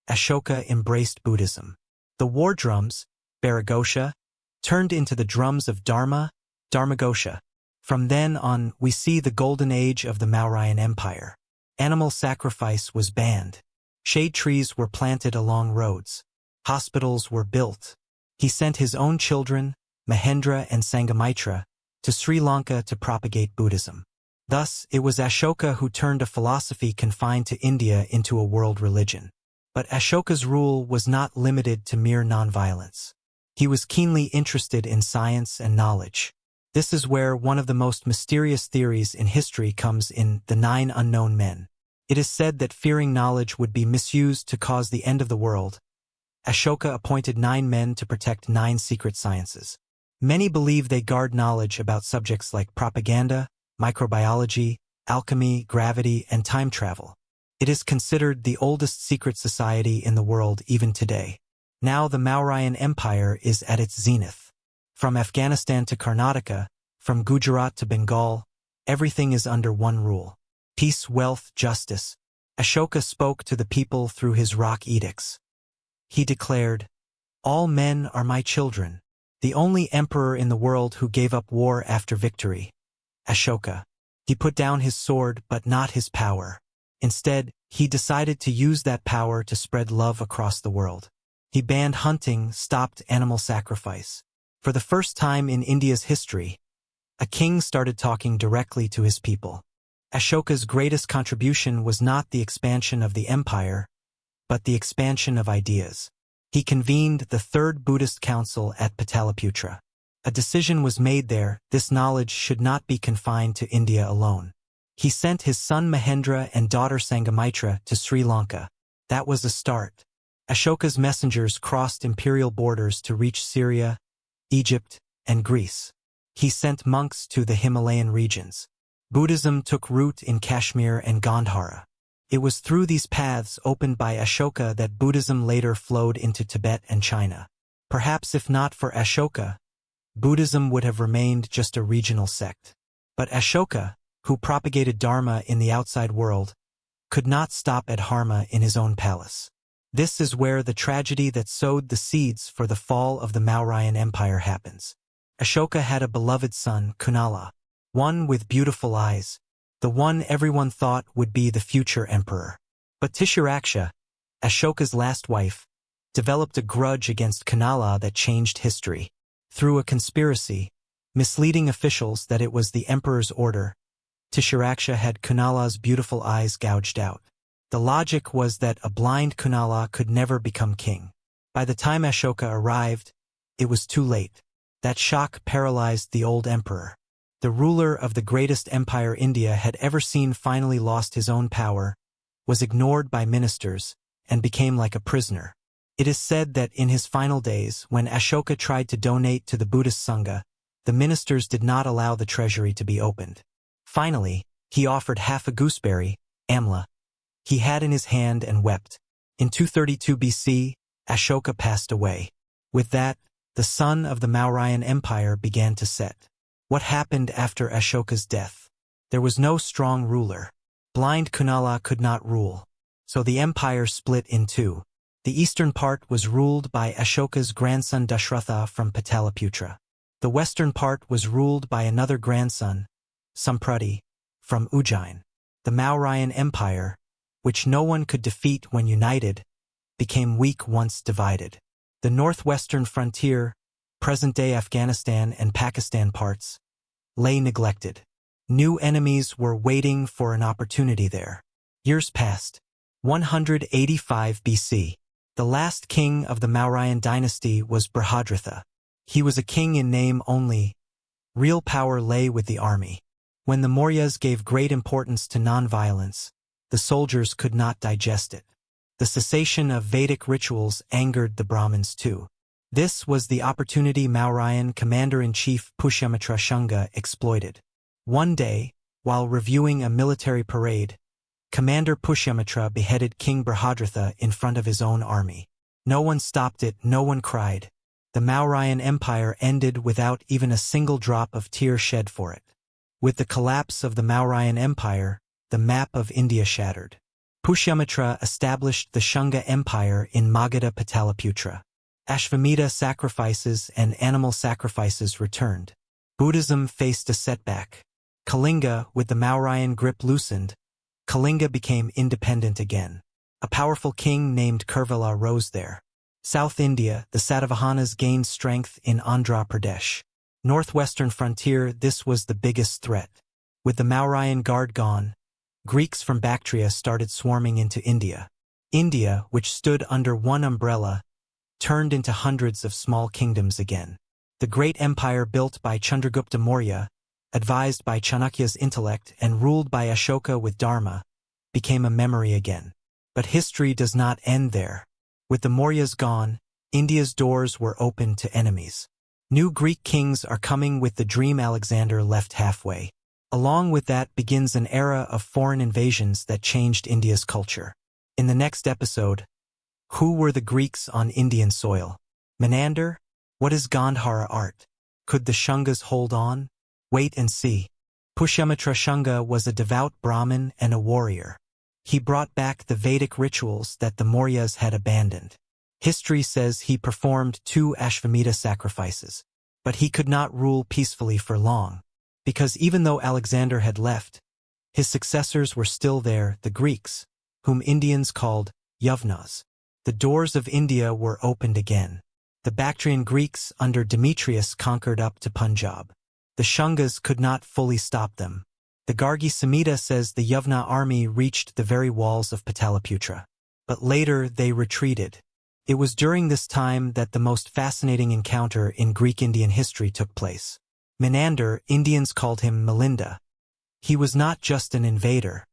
Ashoka embraced Buddhism. The war drums, Bharagosha, turned into the drums of Dharma, Dharmagosha. From then on, we see the golden age of the Mauryan Empire. Animal sacrifice was banned. Shade trees were planted along roads. Hospitals were built. He sent his own children, Mahendra and Sanghamitra, to Sri Lanka to propagate Buddhism. Thus, it was Ashoka who turned a philosophy confined to India into a world religion. But Ashoka's rule was not limited to mere nonviolence. He was keenly interested in science and knowledge. This is where one of the most mysterious theories in history comes in, the 9 unknown men. It is said that fearing knowledge would be misused to cause the end of the world. Ashoka appointed 9 men to protect 9 secret sciences. Many believe they guard knowledge about subjects like propaganda, microbiology, alchemy, gravity, and time travel. It is considered the oldest secret society in the world even today. Now the Mauryan Empire is at its zenith. From Afghanistan to Karnataka, from Gujarat to Bengal, everything is under one rule. Peace, wealth, justice. Ashoka spoke to the people through his rock edicts. He declared, "All men are my children." The only emperor in the world who gave up war after victory. Ashoka. He put down his sword but not his power. Instead, he decided to use that power to spread love across the world. He banned hunting, stopped animal sacrifice. For the first time in India's history, a king started talking directly to his people. Ashoka's greatest contribution was not the expansion of the empire, but the expansion of ideas. He convened the Third Buddhist Council at Pataliputra. A decision was made there: this knowledge should not be confined to India alone. He sent his son Mahendra and daughter Sanghamitra to Sri Lanka. That was a start. Ashoka's messengers crossed imperial borders to reach Syria, Egypt, and Greece. He sent monks to the Himalayan regions. Buddhism took root in Kashmir and Gandhara. It was through these paths opened by Ashoka that Buddhism later flowed into Tibet and China. Perhaps if not for Ashoka, Buddhism would have remained just a regional sect. But Ashoka, who propagated Dharma in the outside world, could not stop at Dharma in his own palace. This is where the tragedy that sowed the seeds for the fall of the Mauryan Empire happens. Ashoka had a beloved son, Kunala, one with beautiful eyes, the one everyone thought would be the future emperor. But Tishiraksha, Ashoka's last wife, developed a grudge against Kunala that changed history. Through a conspiracy, misleading officials that it was the emperor's order, Tishiraksha had Kunala's beautiful eyes gouged out. The logic was that a blind Kunala could never become king. By the time Ashoka arrived, it was too late. That shock paralyzed the old emperor. The ruler of the greatest empire India had ever seen finally lost his own power, was ignored by ministers, and became like a prisoner. It is said that in his final days, when Ashoka tried to donate to the Buddhist Sangha, the ministers did not allow the treasury to be opened. Finally, he offered half a gooseberry, amla, he had in his hand and wept. In 232 BC, Ashoka passed away. With that, the sun of the Mauryan Empire began to set. What happened after Ashoka's death? There was no strong ruler. Blind Kunala could not rule. So the empire split in two. The eastern part was ruled by Ashoka's grandson Dashratha from Pataliputra. The western part was ruled by another grandson, Samprati, from Ujjain. The Mauryan Empire, which no one could defeat when united, became weak once divided. The northwestern frontier, present-day Afghanistan and Pakistan parts, lay neglected. New enemies were waiting for an opportunity there. Years passed. 185 BC. The last king of the Mauryan dynasty was Brihadratha. He was a king in name only. Real power lay with the army. When the Mauryas gave great importance to non-violence, the soldiers could not digest it. The cessation of Vedic rituals angered the Brahmins too. This was the opportunity Mauryan commander-in-chief Pushyamitra Shunga exploited. One day, while reviewing a military parade, Commander Pushyamitra beheaded King Brihadratha in front of his own army. No one stopped it, no one cried. The Mauryan Empire ended without even a single drop of tear shed for it. With the collapse of the Mauryan Empire, the map of India shattered. Pushyamitra established the Shunga Empire in Magadha Pataliputra. Ashvamedha sacrifices and animal sacrifices returned. Buddhism faced a setback. Kalinga, with the Mauryan grip loosened, Kalinga became independent again. A powerful king named Kurvala rose there. South India, the Satavahanas gained strength in Andhra Pradesh. Northwestern frontier, this was the biggest threat. With the Mauryan guard gone, Greeks from Bactria started swarming into India. India, which stood under one umbrella, turned into hundreds of small kingdoms again. The great empire built by Chandragupta Maurya, advised by Chanakya's intellect and ruled by Ashoka with Dharma, became a memory again. But history does not end there. With the Mauryas gone, India's doors were open to enemies. New Greek kings are coming with the dream Alexander left halfway. Along with that begins an era of foreign invasions that changed India's culture. In the next episode, who were the Greeks on Indian soil? Menander? What is Gandhara art? Could the Shungas hold on? Wait and see. Pushyamitra Shunga was a devout Brahmin and a warrior. He brought back the Vedic rituals that the Mauryas had abandoned. History says he performed 2 Ashvamedha sacrifices. But he could not rule peacefully for long. Because even though Alexander had left, his successors were still there, the Greeks, whom Indians called Yavnas. The doors of India were opened again. The Bactrian Greeks under Demetrius conquered up to Punjab. The Shungas could not fully stop them. The Gargi Samhita says the Yavna army reached the very walls of Pataliputra. But later they retreated. It was during this time that the most fascinating encounter in Greek-Indian history took place. Menander, Indians called him Milinda. He was not just an invader.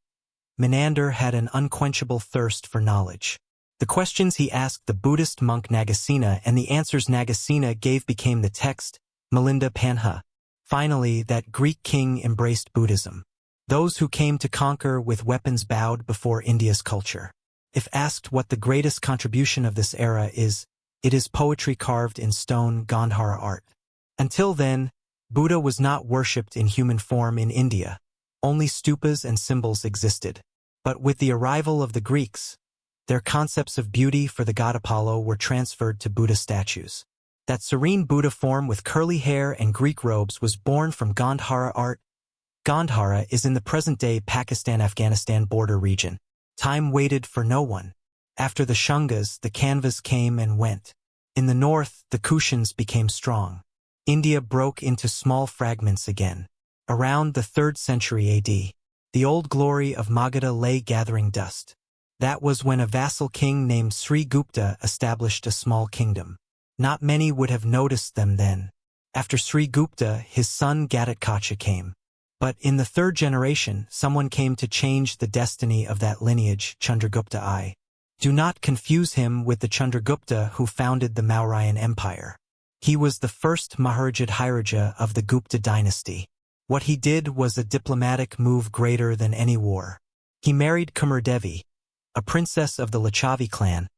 Menander had an unquenchable thirst for knowledge. The questions he asked the Buddhist monk Nagasena and the answers Nagasena gave became the text, Milinda Panha. Finally, that Greek king embraced Buddhism. Those who came to conquer with weapons bowed before India's culture. If asked what the greatest contribution of this era is, it is poetry carved in stone, Gandhara art. Until then, Buddha was not worshipped in human form in India. Only stupas and symbols existed. But with the arrival of the Greeks, their concepts of beauty for the god Apollo were transferred to Buddha statues. That serene Buddha form with curly hair and Greek robes was born from Gandhara art. Gandhara is in the present-day Pakistan-Afghanistan border region. Time waited for no one. After the Shungas, the Kanvas came and went. In the north, the Kushans became strong. India broke into small fragments again. Around the 3rd century AD, the old glory of Magadha lay gathering dust. That was when a vassal king named Sri Gupta established a small kingdom. Not many would have noticed them then. After Sri Gupta, his son Ghatotkach came. But in the 3rd generation, someone came to change the destiny of that lineage, Chandragupta I. Do not confuse him with the Chandragupta who founded the Mauryan Empire. He was the first Maharaja of the Gupta dynasty. What he did was a diplomatic move greater than any war. He married Kumardevi, a princess of the Lichavi clan,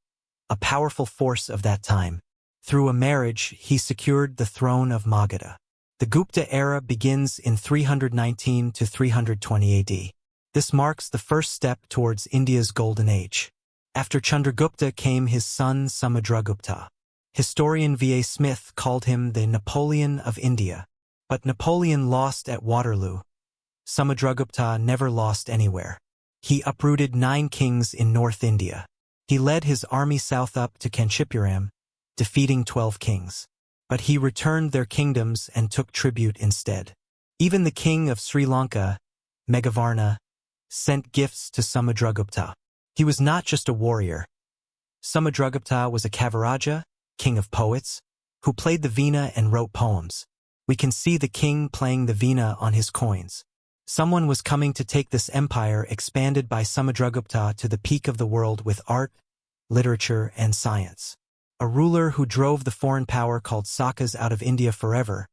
a powerful force of that time. Through a marriage, he secured the throne of Magadha. The Gupta era begins in 319 to 320 AD. This marks the first step towards India's golden age. After Chandragupta came his son Samudragupta. Historian V.A. Smith called him the Napoleon of India. But Napoleon lost at Waterloo. Samudragupta never lost anywhere. He uprooted 9 kings in North India. He led his army south up to Kanchipuram, defeating 12 kings. But he returned their kingdoms and took tribute instead. Even the king of Sri Lanka, Meghavarna, sent gifts to Samudragupta. He was not just a warrior. Samudragupta was a Kaviraja, king of poets, who played the veena and wrote poems. We can see the king playing the veena on his coins. Someone was coming to take this empire expanded by Samudragupta to the peak of the world with art, literature, and science. A ruler who drove the foreign power called Sakas out of India forever,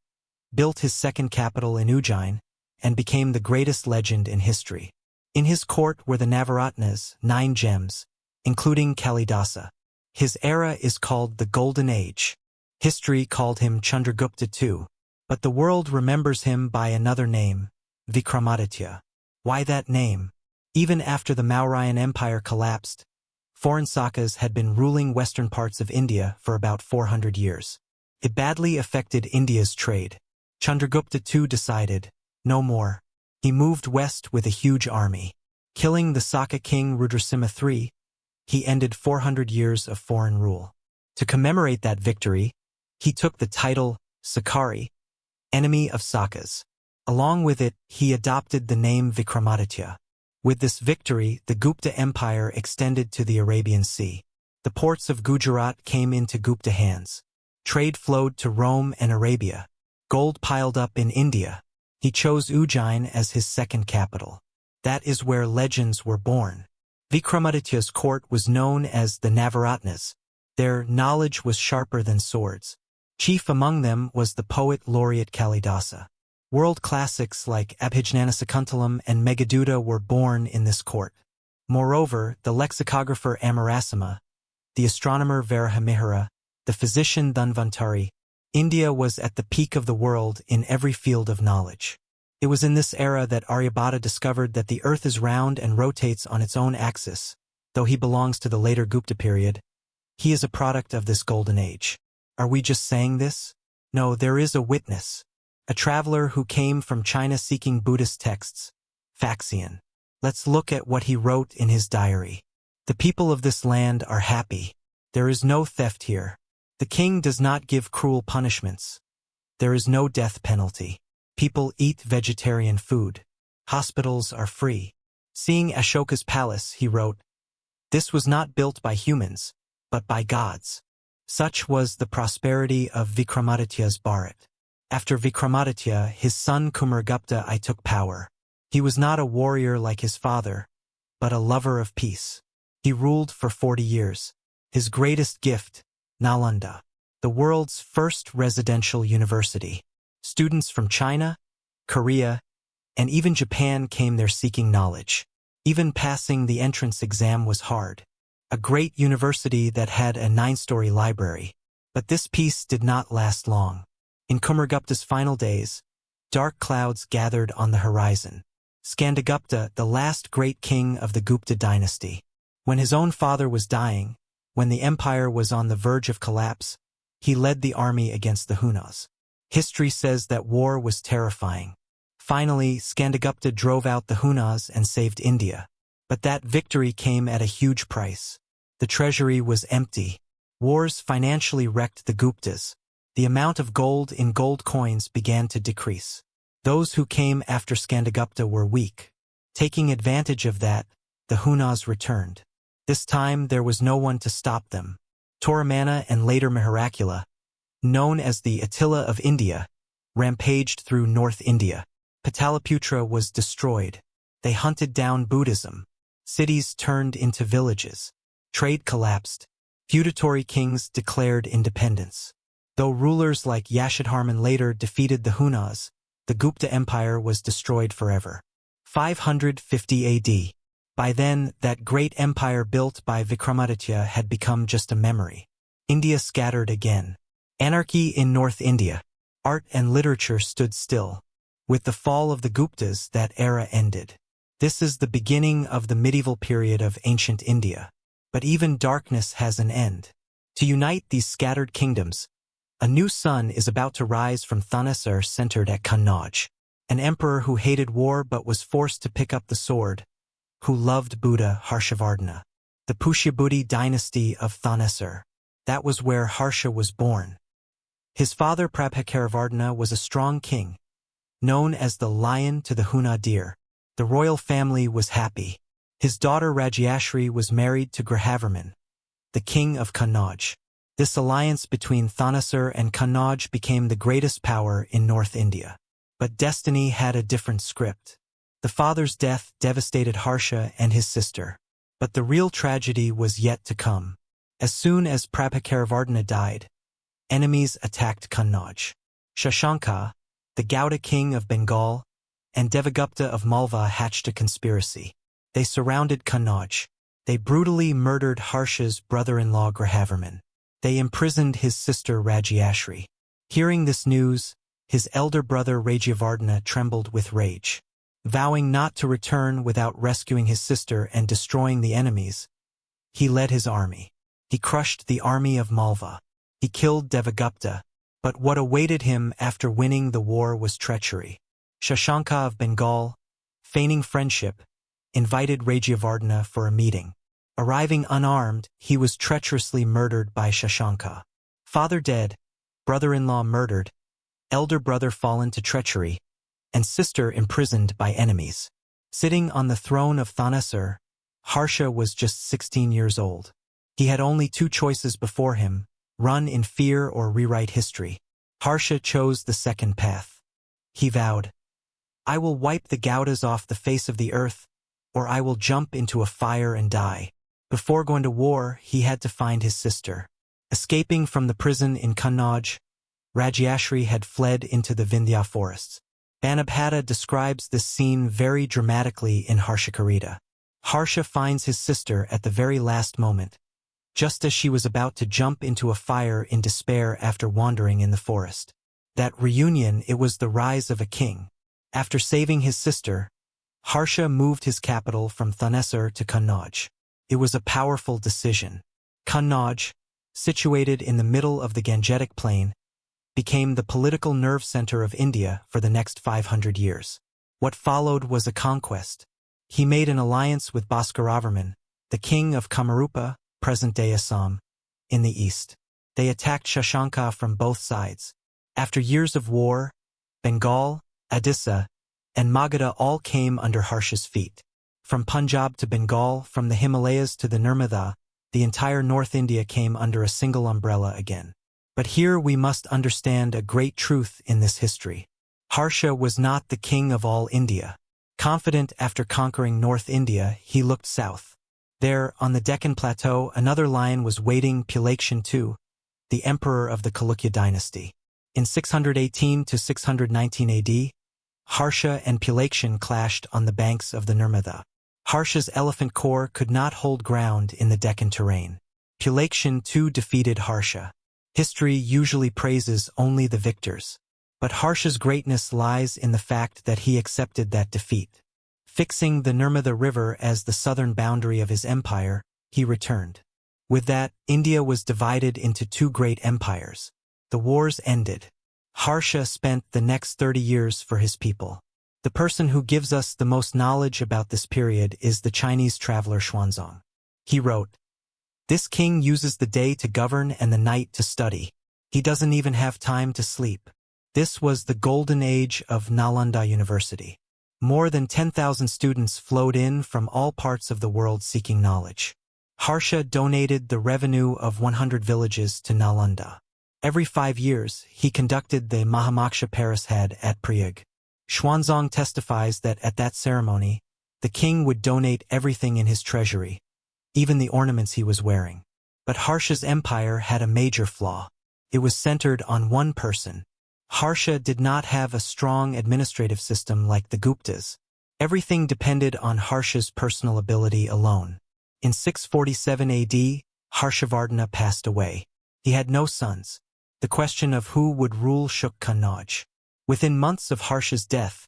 built his second capital in Ujjain, and became the greatest legend in history. In his court were the Navaratnas, 9 gems, including Kalidasa. His era is called the Golden Age. History called him Chandragupta II, but the world remembers him by another name, Vikramaditya. Why that name? Even after the Mauryan Empire collapsed, foreign Sakas had been ruling western parts of India for about 400 years. It badly affected India's trade. Chandragupta II decided, no more. He moved west with a huge army. Killing the Saka king Rudrasimha III, he ended 400 years of foreign rule. To commemorate that victory, he took the title Sakari, enemy of Sakas. Along with it, he adopted the name Vikramaditya. With this victory, the Gupta Empire extended to the Arabian Sea. The ports of Gujarat came into Gupta hands. Trade flowed to Rome and Arabia. Gold piled up in India. He chose Ujjain as his second capital. That is where legends were born. Vikramaditya's court was known as the Navaratnas. Their knowledge was sharper than swords. Chief among them was the poet laureate Kalidasa. World classics like Abhijnanasakuntalam and Meghaduta were born in this court. Moreover, the lexicographer Amarasima, the astronomer Varahamihara, the physician Dhanvantari, India was at the peak of the world in every field of knowledge. It was in this era that Aryabhata discovered that the earth is round and rotates on its own axis. Though he belongs to the later Gupta period, he is a product of this golden age. Are we just saying this? No, there is a witness. A traveler who came from China seeking Buddhist texts, Faxian. Let's look at what he wrote in his diary. The people of this land are happy. There is no theft here. The king does not give cruel punishments. There is no death penalty. People eat vegetarian food. Hospitals are free. Seeing Ashoka's palace, he wrote, "This was not built by humans, but by gods." Such was the prosperity of Vikramaditya's Bharat. After Vikramaditya, his son Kumaragupta I took power. He was not a warrior like his father, but a lover of peace. He ruled for 40 years. His greatest gift, Nalanda, the world's first residential university. Students from China, Korea, and even Japan came there seeking knowledge. Even passing the entrance exam was hard. A great university that had a 9-story library. But this peace did not last long. In Kumaragupta's final days, dark clouds gathered on the horizon. Skandagupta, the last great king of the Gupta dynasty. When his own father was dying, when the empire was on the verge of collapse, he led the army against the Hunas. History says that war was terrifying. Finally, Skandagupta drove out the Hunas and saved India. But that victory came at a huge price. The treasury was empty. Wars financially wrecked the Guptas. The amount of gold in gold coins began to decrease. Those who came after Skandagupta were weak. Taking advantage of that, the Hunas returned. This time there was no one to stop them. Toramana and later Mihirakula, known as the Attila of India, rampaged through North India. Pataliputra was destroyed. They hunted down Buddhism. Cities turned into villages. Trade collapsed. Feudatory kings declared independence. Though rulers like Yashadharman later defeated the Hunas, the Gupta Empire was destroyed forever. 550 AD. By then, that great empire built by Vikramaditya had become just a memory. India scattered again. Anarchy in North India. Art and literature stood still. With the fall of the Guptas, that era ended. This is the beginning of the medieval period of ancient India. But even darkness has an end. To unite these scattered kingdoms, a new sun is about to rise from Thanissar centered at Kannauj. An emperor who hated war but was forced to pick up the sword, who loved Buddha, Harshavardhana. The Pushyabhuti dynasty of Thanissar. That was where Harsha was born. His father Prabhakaravardhana was a strong king, known as the lion to the Huna deer. The royal family was happy. His daughter Rajyashri was married to Grahavarman, the king of Kannauj. This alliance between Thanissar and Kannauj became the greatest power in North India. But destiny had a different script. The father's death devastated Harsha and his sister. But the real tragedy was yet to come. As soon as Prabhakaravardhana died, enemies attacked Kannauj. Shashanka, the Gauda king of Bengal, and Devagupta of Malva hatched a conspiracy. They surrounded Kannauj. They brutally murdered Harsha's brother-in-law Grahavarman. They imprisoned his sister Rajiashri. Hearing this news, his elder brother Rajyavardhana trembled with rage. Vowing not to return without rescuing his sister and destroying the enemies, he led his army. He crushed the army of Malva. He killed Devagupta, but what awaited him after winning the war was treachery. Shashanka of Bengal, feigning friendship, invited Rajyavardhana for a meeting. Arriving unarmed, he was treacherously murdered by Shashanka. Father dead, brother-in-law murdered, elder brother fallen to treachery, and sister imprisoned by enemies. Sitting on the throne of Thanissar, Harsha was just 16 years old. He had only two choices before him: run in fear or rewrite history. Harsha chose the second path. He vowed, "I will wipe the Gaudas off the face of the earth, or I will jump into a fire and die." Before going to war, he had to find his sister. Escaping from the prison in Kannauj, Rajiashri had fled into the Vindhya forests. Banabhatta describes this scene very dramatically in Harshakarita. Harsha finds his sister at the very last moment, just as she was about to jump into a fire in despair after wandering in the forest. That reunion, it was the rise of a king. After saving his sister, Harsha moved his capital from Thanissar to Kannauj. It was a powerful decision. Kannauj, situated in the middle of the Gangetic Plain, became the political nerve center of India for the next 500 years. What followed was a conquest. He made an alliance with Bhaskaravarman, the king of Kamarupa, present-day Assam, in the east. They attacked Shashanka from both sides. After years of war, Bengal, Odisha, and Magadha all came under Harsha's feet. From Punjab to Bengal, from the Himalayas to the Nirmada, the entire North India came under a single umbrella again. But here we must understand a great truth in this history. Harsha was not the king of all India. Confident after conquering North India, he looked south. There, on the Deccan Plateau, another lion was waiting, Pulakshin II, the emperor of the Chalukya dynasty. In 618 to 619 AD, Harsha and Pulakshin clashed on the banks of the Nirmada. Harsha's elephant corps could not hold ground in the Deccan terrain. Pulakshin II defeated Harsha. History usually praises only the victors. But Harsha's greatness lies in the fact that he accepted that defeat. Fixing the Nirmada River as the southern boundary of his empire, he returned. With that, India was divided into two great empires. The wars ended. Harsha spent the next 30 years for his people. The person who gives us the most knowledge about this period is the Chinese traveler Xuanzang. He wrote, "This king uses the day to govern and the night to study. He doesn't even have time to sleep." This was the golden age of Nalanda University. More than 10,000 students flowed in from all parts of the world seeking knowledge. Harsha donated the revenue of 100 villages to Nalanda. Every 5 years, he conducted the Mahamaksha Parishad at Prayag. Xuanzang testifies that at that ceremony, the king would donate everything in his treasury, even the ornaments he was wearing. But Harsha's empire had a major flaw. It was centered on one person. Harsha did not have a strong administrative system like the Guptas. Everything depended on Harsha's personal ability alone. In 647 AD, Harshavardhana passed away. He had no sons. The question of who would rule shook Kannauj. Within months of Harsha's death,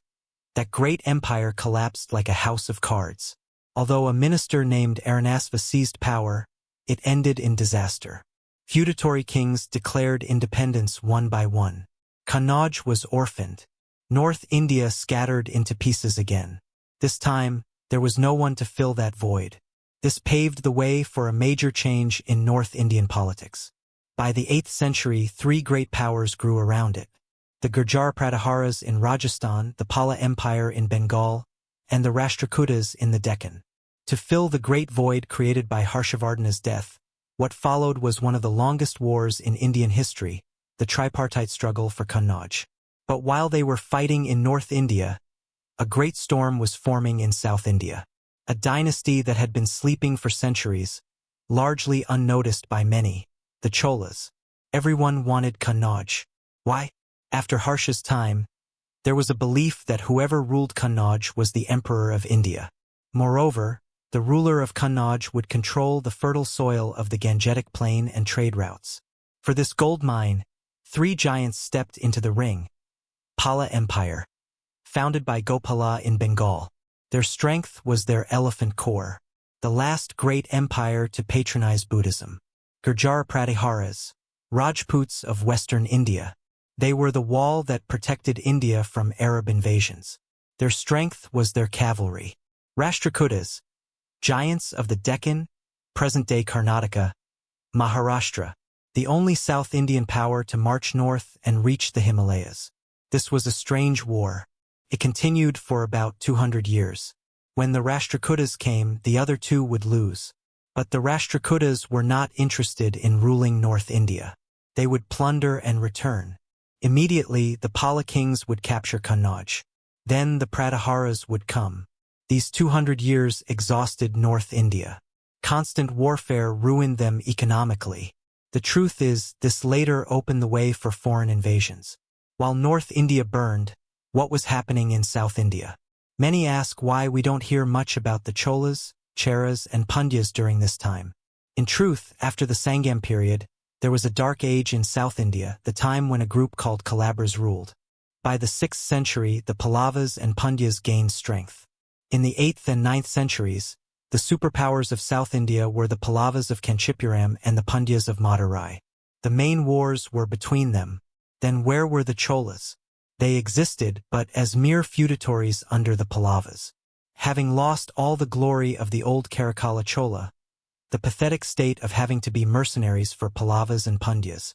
that great empire collapsed like a house of cards. Although a minister named Aranasva seized power, it ended in disaster. Feudatory kings declared independence one by one. Kannauj was orphaned. North India scattered into pieces again. This time, there was no one to fill that void. This paved the way for a major change in North Indian politics. By the 8th century, three great powers grew around it: the Gurjar Pratiharas in Rajasthan, the Pala Empire in Bengal, and the Rashtrakutas in the Deccan. To fill the great void created by Harshavardhana's death, What followed was one of the longest wars in Indian history, the tripartite struggle for Kannauj. But while they were fighting in North India, a great storm was forming in South India. A dynasty that had been sleeping for centuries, largely unnoticed by many, the Cholas. Everyone wanted Kannauj. Why? After Harsha's time, there was a belief that whoever ruled Kannauj was the emperor of India. Moreover, the ruler of Kannauj would control the fertile soil of the Gangetic Plain and trade routes. For this gold mine, 3 giants stepped into the ring. Pala Empire, founded by Gopala in Bengal. Their strength was their elephant core, the last great empire to patronize Buddhism. Gurjara Pratiharas, Rajputs of western India. They were the wall that protected India from Arab invasions. Their strength was their cavalry. Rashtrakutas, giants of the Deccan, present-day Karnataka, Maharashtra, the only South Indian power to march north and reach the Himalayas. This was a strange war. It continued for about 200 years. When the Rashtrakutas came, the other two would lose. But the Rashtrakutas were not interested in ruling North India. They would plunder and return. Immediately, the Pala kings would capture Kannauj. Then the Pratiharas would come. These 200 years exhausted North India. Constant warfare ruined them economically. The truth is, this later opened the way for foreign invasions. While North India burned, what was happening in South India? Many ask why we don't hear much about the Cholas, Cheras, and Pandyas during this time. In truth, after the Sangam period, there was a dark age in South India, the time when a group called Kalabars ruled. By the 6th century, the Pallavas and Pandyas gained strength. In the 8th and 9th centuries, the superpowers of South India were the Pallavas of Kanchipuram and the Pandyas of Madurai. The main wars were between them. Then where were the Cholas? They existed, but as mere feudatories under the Pallavas. Having lost all the glory of the old Karakala Chola, the pathetic state of having to be mercenaries for Pallavas and Pandyas.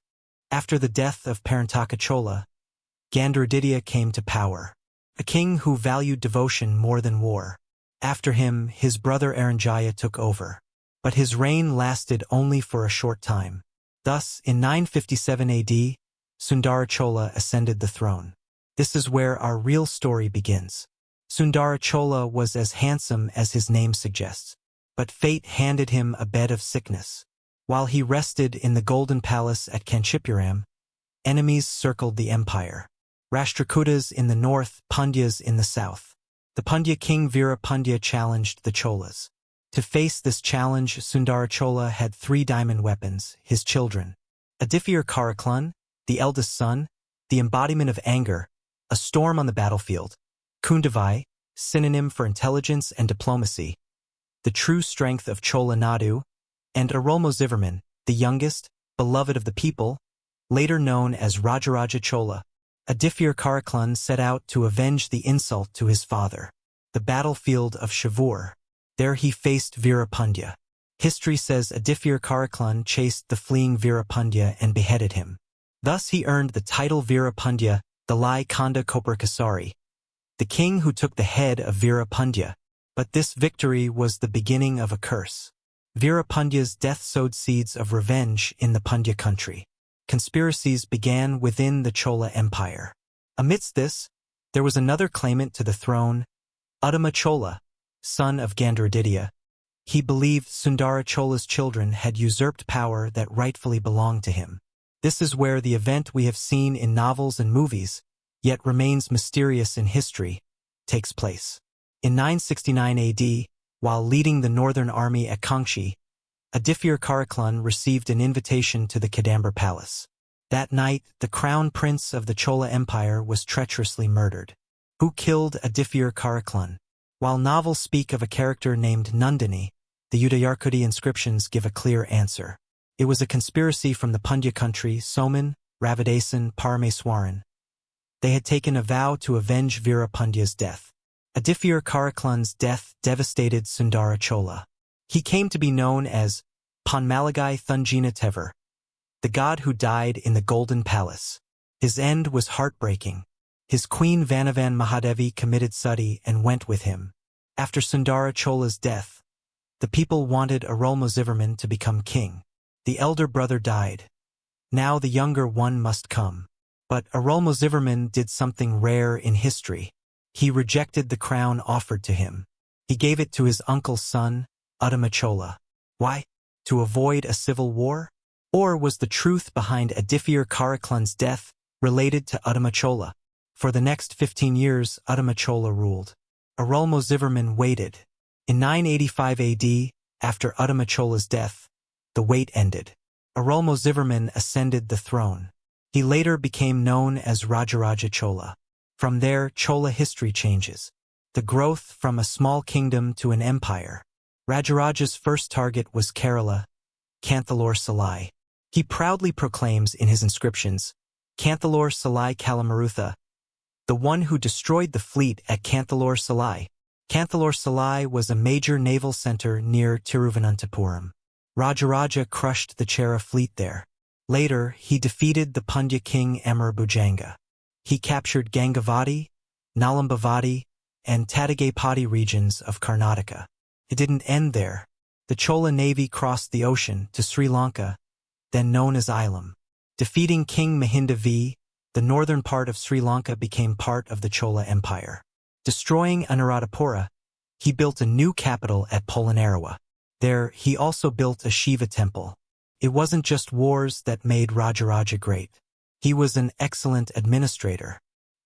After the death of Parantaka Chola, Gandharaditya came to power, a king who valued devotion more than war. After him, his brother Aranjaya took over. But his reign lasted only for a short time. Thus, in 957 AD, Sundara Chola ascended the throne. This is where our real story begins. Sundara Chola was as handsome as his name suggests, but fate handed him a bed of sickness. While he rested in the Golden Palace at Kanchipuram, enemies circled the empire. Rashtrakutas in the north, Pandyas in the south. The Pandya king Veera Pandya challenged the Cholas. To face this challenge, Sundara Chola had 3 diamond weapons, his children. Adifir Karaklan, the eldest son, the embodiment of anger, a storm on the battlefield. Kundavai, synonym for intelligence and diplomacy, the true strength of Chola Nadu, and Arulmozhivarman, the youngest, beloved of the people, later known as Rajaraja Chola. Adifir Karaklan set out to avenge the insult to his father. The battlefield of Shavur. There he faced Veera Pandya. History says Adifir Karaklan chased the fleeing Veera Pandya and beheaded him. Thus he earned the title Veera Pandya, the Lai Kanda Koparkasari, the king who took the head of Veera Pandya. But this victory was the beginning of a curse. Veera Pandya's death sowed seeds of revenge in the Pandya country. Conspiracies began within the Chola Empire. Amidst this, there was another claimant to the throne, Uttama Chola, son of Gandharaditya. He believed Sundara Chola's children had usurped power that rightfully belonged to him. This is where the event we have seen in novels and movies, yet remains mysterious in history, takes place. In 969 AD, while leading the northern army at Kangxi, Adifir Karaklan received an invitation to the Kadambir palace. That night, the crown prince of the Chola Empire was treacherously murdered. Who killed Adifir Karaklan? While novels speak of a character named Nandini, the Udayarkudi inscriptions give a clear answer. It was a conspiracy from the Pandya country, Soman, Ravidasan, Parameswaran. They had taken a vow to avenge Veera Pandya's death. Adifir Karaklan's death devastated Sundara Chola. He came to be known as Panmalagai Thunjina Tevar, the god who died in the Golden Palace. His end was heartbreaking. His queen Vanavan Mahadevi committed sati and went with him. After Sundara Chola's death, the people wanted Arulmozhivarman to become king. The elder brother died. Now the younger one must come. But Arulmozhivarman did something rare in history. He rejected the crown offered to him. He gave it to his uncle's son, Uttama Chola. Why? To avoid a civil war? Or was the truth behind Adifir Karaklan's death related to Uttama Chola? For the next 15 years, Uttama Chola ruled. Arulmozhivarman waited. In 985 AD, after Uttama Chola's death, the wait ended. Arulmozhivarman ascended the throne. He later became known as Rajaraja Chola. From there, Chola history changes. The growth from a small kingdom to an empire. Rajaraja's first target was Kerala, Kanthalore Salai. He proudly proclaims in his inscriptions, Kanthalore Salai Kalamarutha, the one who destroyed the fleet at Kanthalore Salai. Kanthalore Salai was a major naval center near Tiruvananthapuram. Rajaraja crushed the Chera fleet there. Later, he defeated the Pandya king Amar Bhujanga. He captured Gangavati, Nalambavati, and Tadagapati regions of Karnataka. It didn't end there. The Chola navy crossed the ocean to Sri Lanka, then known as Ilam. Defeating King Mahinda V, the northern part of Sri Lanka became part of the Chola Empire. Destroying Anuradhapura, he built a new capital at Polonnaruwa. There, he also built a Shiva temple. It wasn't just wars that made Rajaraja great. He was an excellent administrator.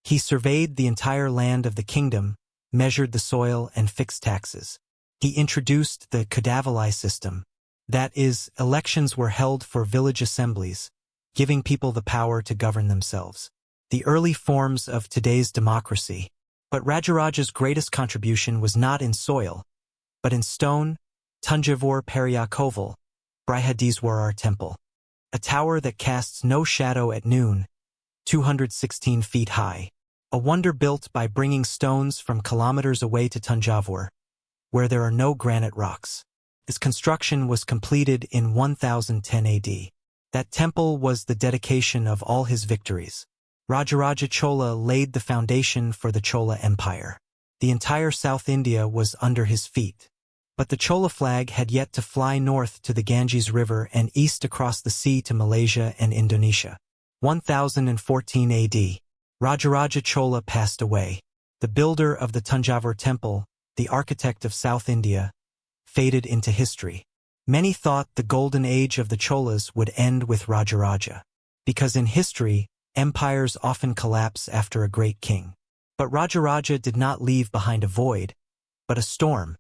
He surveyed the entire land of the kingdom, measured the soil, and fixed taxes. He introduced the Kadavalai system. That is, elections were held for village assemblies, giving people the power to govern themselves. The early forms of today's democracy. But Rajaraja's greatest contribution was not in soil, but in stone, Tanjavur Periya Koval, Brihadiswarar Temple. A tower that casts no shadow at noon, 216 feet high. A wonder built by bringing stones from kilometers away to Tanjavur, where there are no granite rocks. Its construction was completed in 1010 AD. That temple was the dedication of all his victories. Rajaraja Chola laid the foundation for the Chola Empire. The entire South India was under his feet. But the Chola flag had yet to fly north to the Ganges River and east across the sea to Malaysia and Indonesia. 1014 AD. Rajaraja Chola passed away. The builder of the Tanjavur temple, the architect of South India, faded into history. Many thought the golden age of the Cholas would end with Rajaraja. Because in history, empires often collapse after a great king. But Rajaraja did not leave behind a void, but a storm.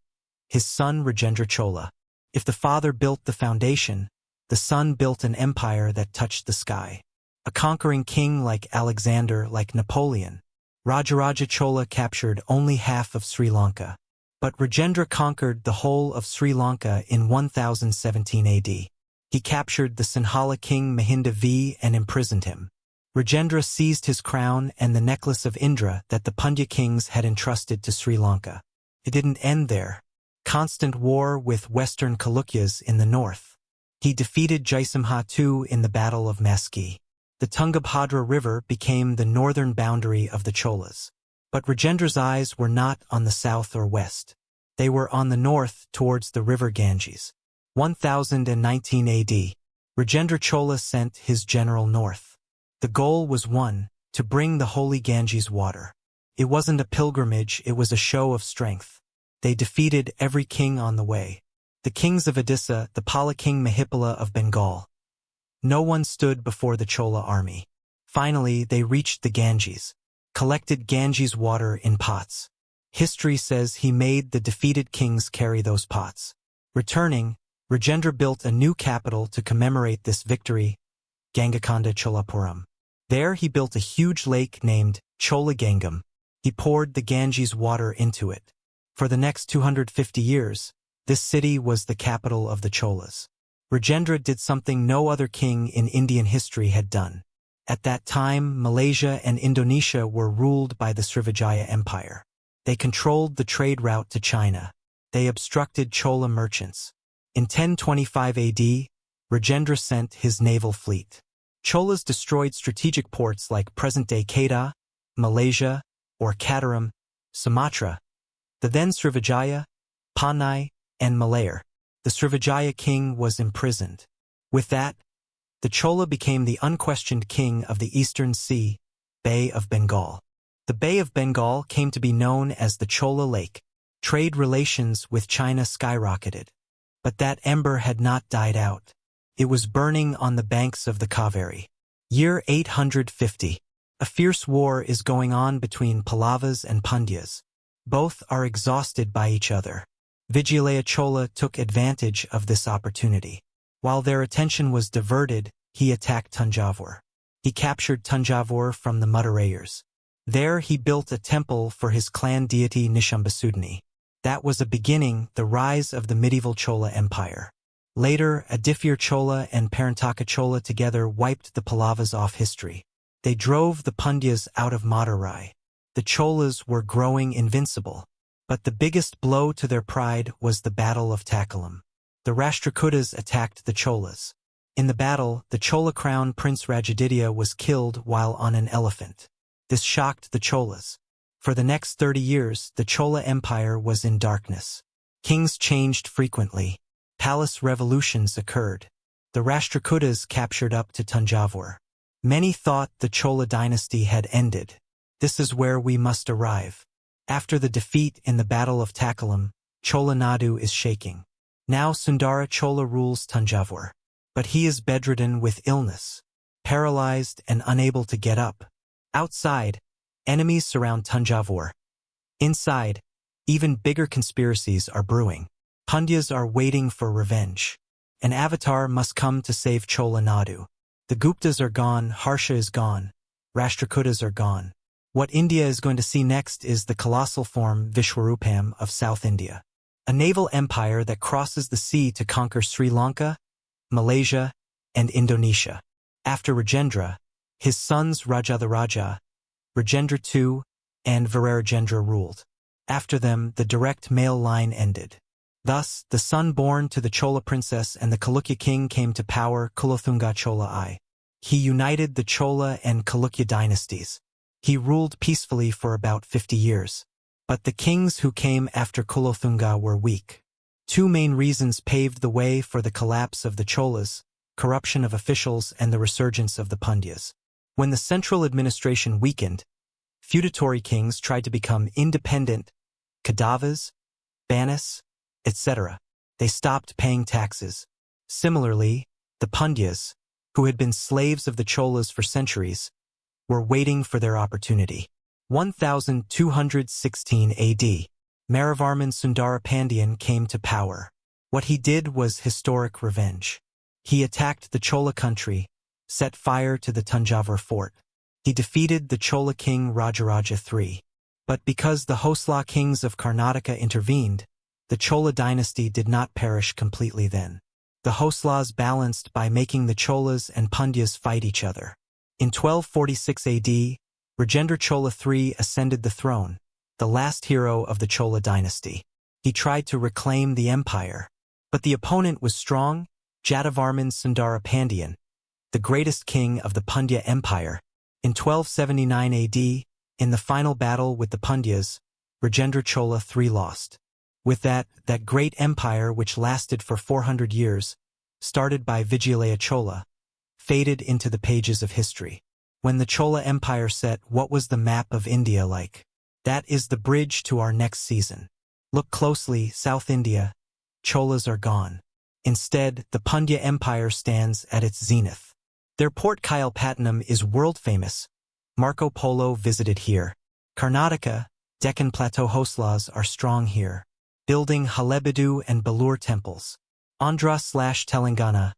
His son Rajendra Chola. If the father built the foundation, the son built an empire that touched the sky. A conquering king like Alexander, like Napoleon. Rajaraja Chola captured only half of Sri Lanka. But Rajendra conquered the whole of Sri Lanka in 1017 AD. He captured the Sinhala king Mahinda V and imprisoned him. Rajendra seized his crown and the necklace of Indra that the Pandya kings had entrusted to Sri Lanka. It didn't end there. Constant war with Western Chalukyas in the north. He defeated Jaisimha II in the Battle of Maski. The Tungabhadra River became the northern boundary of the Cholas. But Rajendra's eyes were not on the south or west. They were on the north towards the river Ganges. 1019 AD. Rajendra Chola sent his general north. The goal was one, to bring the holy Ganges water. It wasn't a pilgrimage, it was a show of strength. They defeated every king on the way. The kings of Odisha, the Pala king Mahipala of Bengal. No one stood before the Chola army. Finally, they reached the Ganges, collected Ganges water in pots. History says he made the defeated kings carry those pots. Returning, Rajendra built a new capital to commemorate this victory, Gangakonda Cholapuram. There he built a huge lake named Cholagangam. He poured the Ganges water into it. For the next 250 years, this city was the capital of the Cholas. Rajendra did something no other king in Indian history had done. At that time, Malaysia and Indonesia were ruled by the Srivijaya Empire. They controlled the trade route to China. They obstructed Chola merchants. In 1025 AD, Rajendra sent his naval fleet. Cholas destroyed strategic ports like present-day Kedah, Malaysia, or Kataram, Sumatra. The then Srivijaya, Panay, and Malayar. The Srivijaya king was imprisoned. With that, the Chola became the unquestioned king of the Eastern Sea, Bay of Bengal. The Bay of Bengal came to be known as the Chola Lake. Trade relations with China skyrocketed. But that ember had not died out. It was burning on the banks of the Kaveri. Year 850. A fierce war is going on between Pallavas and Pandyas. Both are exhausted by each other. Vijayalaya Chola took advantage of this opportunity. While their attention was diverted, he attacked Tanjavur. He captured Tanjavur from the Madurayars. There he built a temple for his clan deity Nishambasudini. That was a beginning, the rise of the medieval Chola Empire. Later, Adifir Chola and Parantaka Chola together wiped the Pallavas off history. They drove the Pandyas out of Madurai. The Cholas were growing invincible. But the biggest blow to their pride was the Battle of Takkalam. The Rashtrakutas attacked the Cholas. In the battle, the Chola crown Prince Rajaditya was killed while on an elephant. This shocked the Cholas. For the next 30 years, the Chola Empire was in darkness. Kings changed frequently. Palace revolutions occurred. The Rashtrakutas captured up to Tanjavur. Many thought the Chola dynasty had ended. This is where we must arrive. After the defeat in the Battle of Takkalam, Chola Nadu is shaking. Now Sundara Chola rules Tanjavur. But he is bedridden with illness, paralyzed and unable to get up. Outside, enemies surround Tanjavur. Inside, even bigger conspiracies are brewing. Pandyas are waiting for revenge. An avatar must come to save Chola Nadu. The Guptas are gone, Harsha is gone, Rashtrakutas are gone. What India is going to see next is the colossal form Vishwarupam of South India. A naval empire that crosses the sea to conquer Sri Lanka, Malaysia, and Indonesia. After Rajendra, his sons Rajadharaja, Rajendra II, and Virarajendra ruled. After them, the direct male line ended. Thus, the son born to the Chola princess and the Chalukya king came to power, Kulothunga Chola I. He united the Chola and Chalukya dynasties. He ruled peacefully for about 50 years. But the kings who came after Kulothunga were weak. Two main reasons paved the way for the collapse of the Cholas: corruption of officials and the resurgence of the Pandyas. When the central administration weakened, feudatory kings tried to become independent, Kadavas, Banis, etc. They stopped paying taxes. Similarly, the Pandyas, who had been slaves of the Cholas for centuries, were waiting for their opportunity. 1216 AD. Maravarman Sundara Pandyan came to power. What he did was historic revenge. He attacked the Chola country, set fire to the Tanjavur fort. He defeated the Chola king Rajaraja III. But because the Hosla kings of Karnataka intervened, the Chola dynasty did not perish completely then. The Hoslas balanced by making the Cholas and Pandyas fight each other. In 1246 AD, Rajendra Chola III ascended the throne, the last hero of the Chola dynasty. He tried to reclaim the empire. But the opponent was strong, Jadavarman Sundara Pandyan, the greatest king of the Pandya Empire. In 1279 AD, in the final battle with the Pandyas, Rajendra Chola III lost. With that great empire which lasted for 400 years, started by Vijayalaya Chola, faded into the pages of history. When the Chola Empire set, what was the map of India like? That is the bridge to our next season. Look closely, South India. Cholas are gone. Instead, the Pandya Empire stands at its zenith. Their port Kailpatnam is world-famous. Marco Polo visited here. Karnataka, Deccan Plateau Hoslas are strong here, building Halebidu and Belur temples. Andhra/Telangana,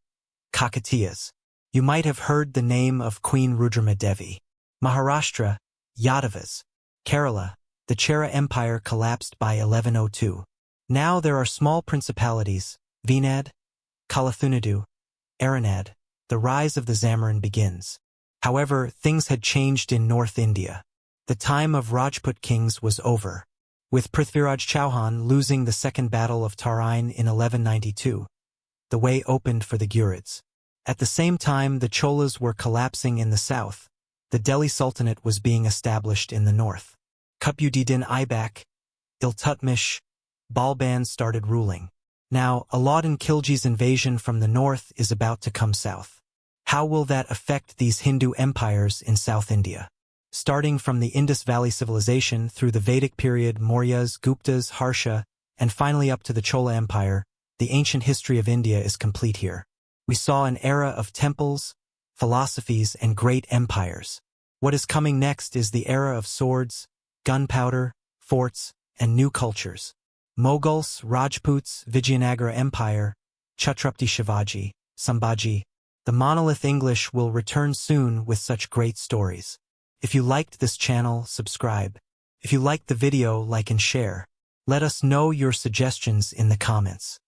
Kakatiyas. You might have heard the name of Queen Rudrama Devi. Maharashtra, Yadavas. Kerala, the Chera Empire collapsed by 1102. Now there are small principalities, Venad, Kalathunadu, Aranad. The rise of the Zammorin begins. However, things had changed in North India. The time of Rajput kings was over. With Prithviraj Chauhan losing the Second Battle of Tarain in 1192, the way opened for the Ghurids. At the same time the Cholas were collapsing in the south, the Delhi Sultanate was being established in the north. Qutbuddin Aibak, Iltutmish, Balban started ruling. Now, Alauddin Khilji's invasion from the north is about to come south. How will that affect these Hindu empires in South India? Starting from the Indus Valley Civilization through the Vedic period, Mauryas, Guptas, Harsha, and finally up to the Chola Empire, the ancient history of India is complete here. We saw an era of temples, philosophies, and great empires. What is coming next is the era of swords, gunpowder, forts, and new cultures. Mughals, Rajputs, Vijayanagara Empire, Chhatrapati Shivaji, Sambhaji. The Monolith English will return soon with such great stories. If you liked this channel, subscribe. If you liked the video, like and share. Let us know your suggestions in the comments.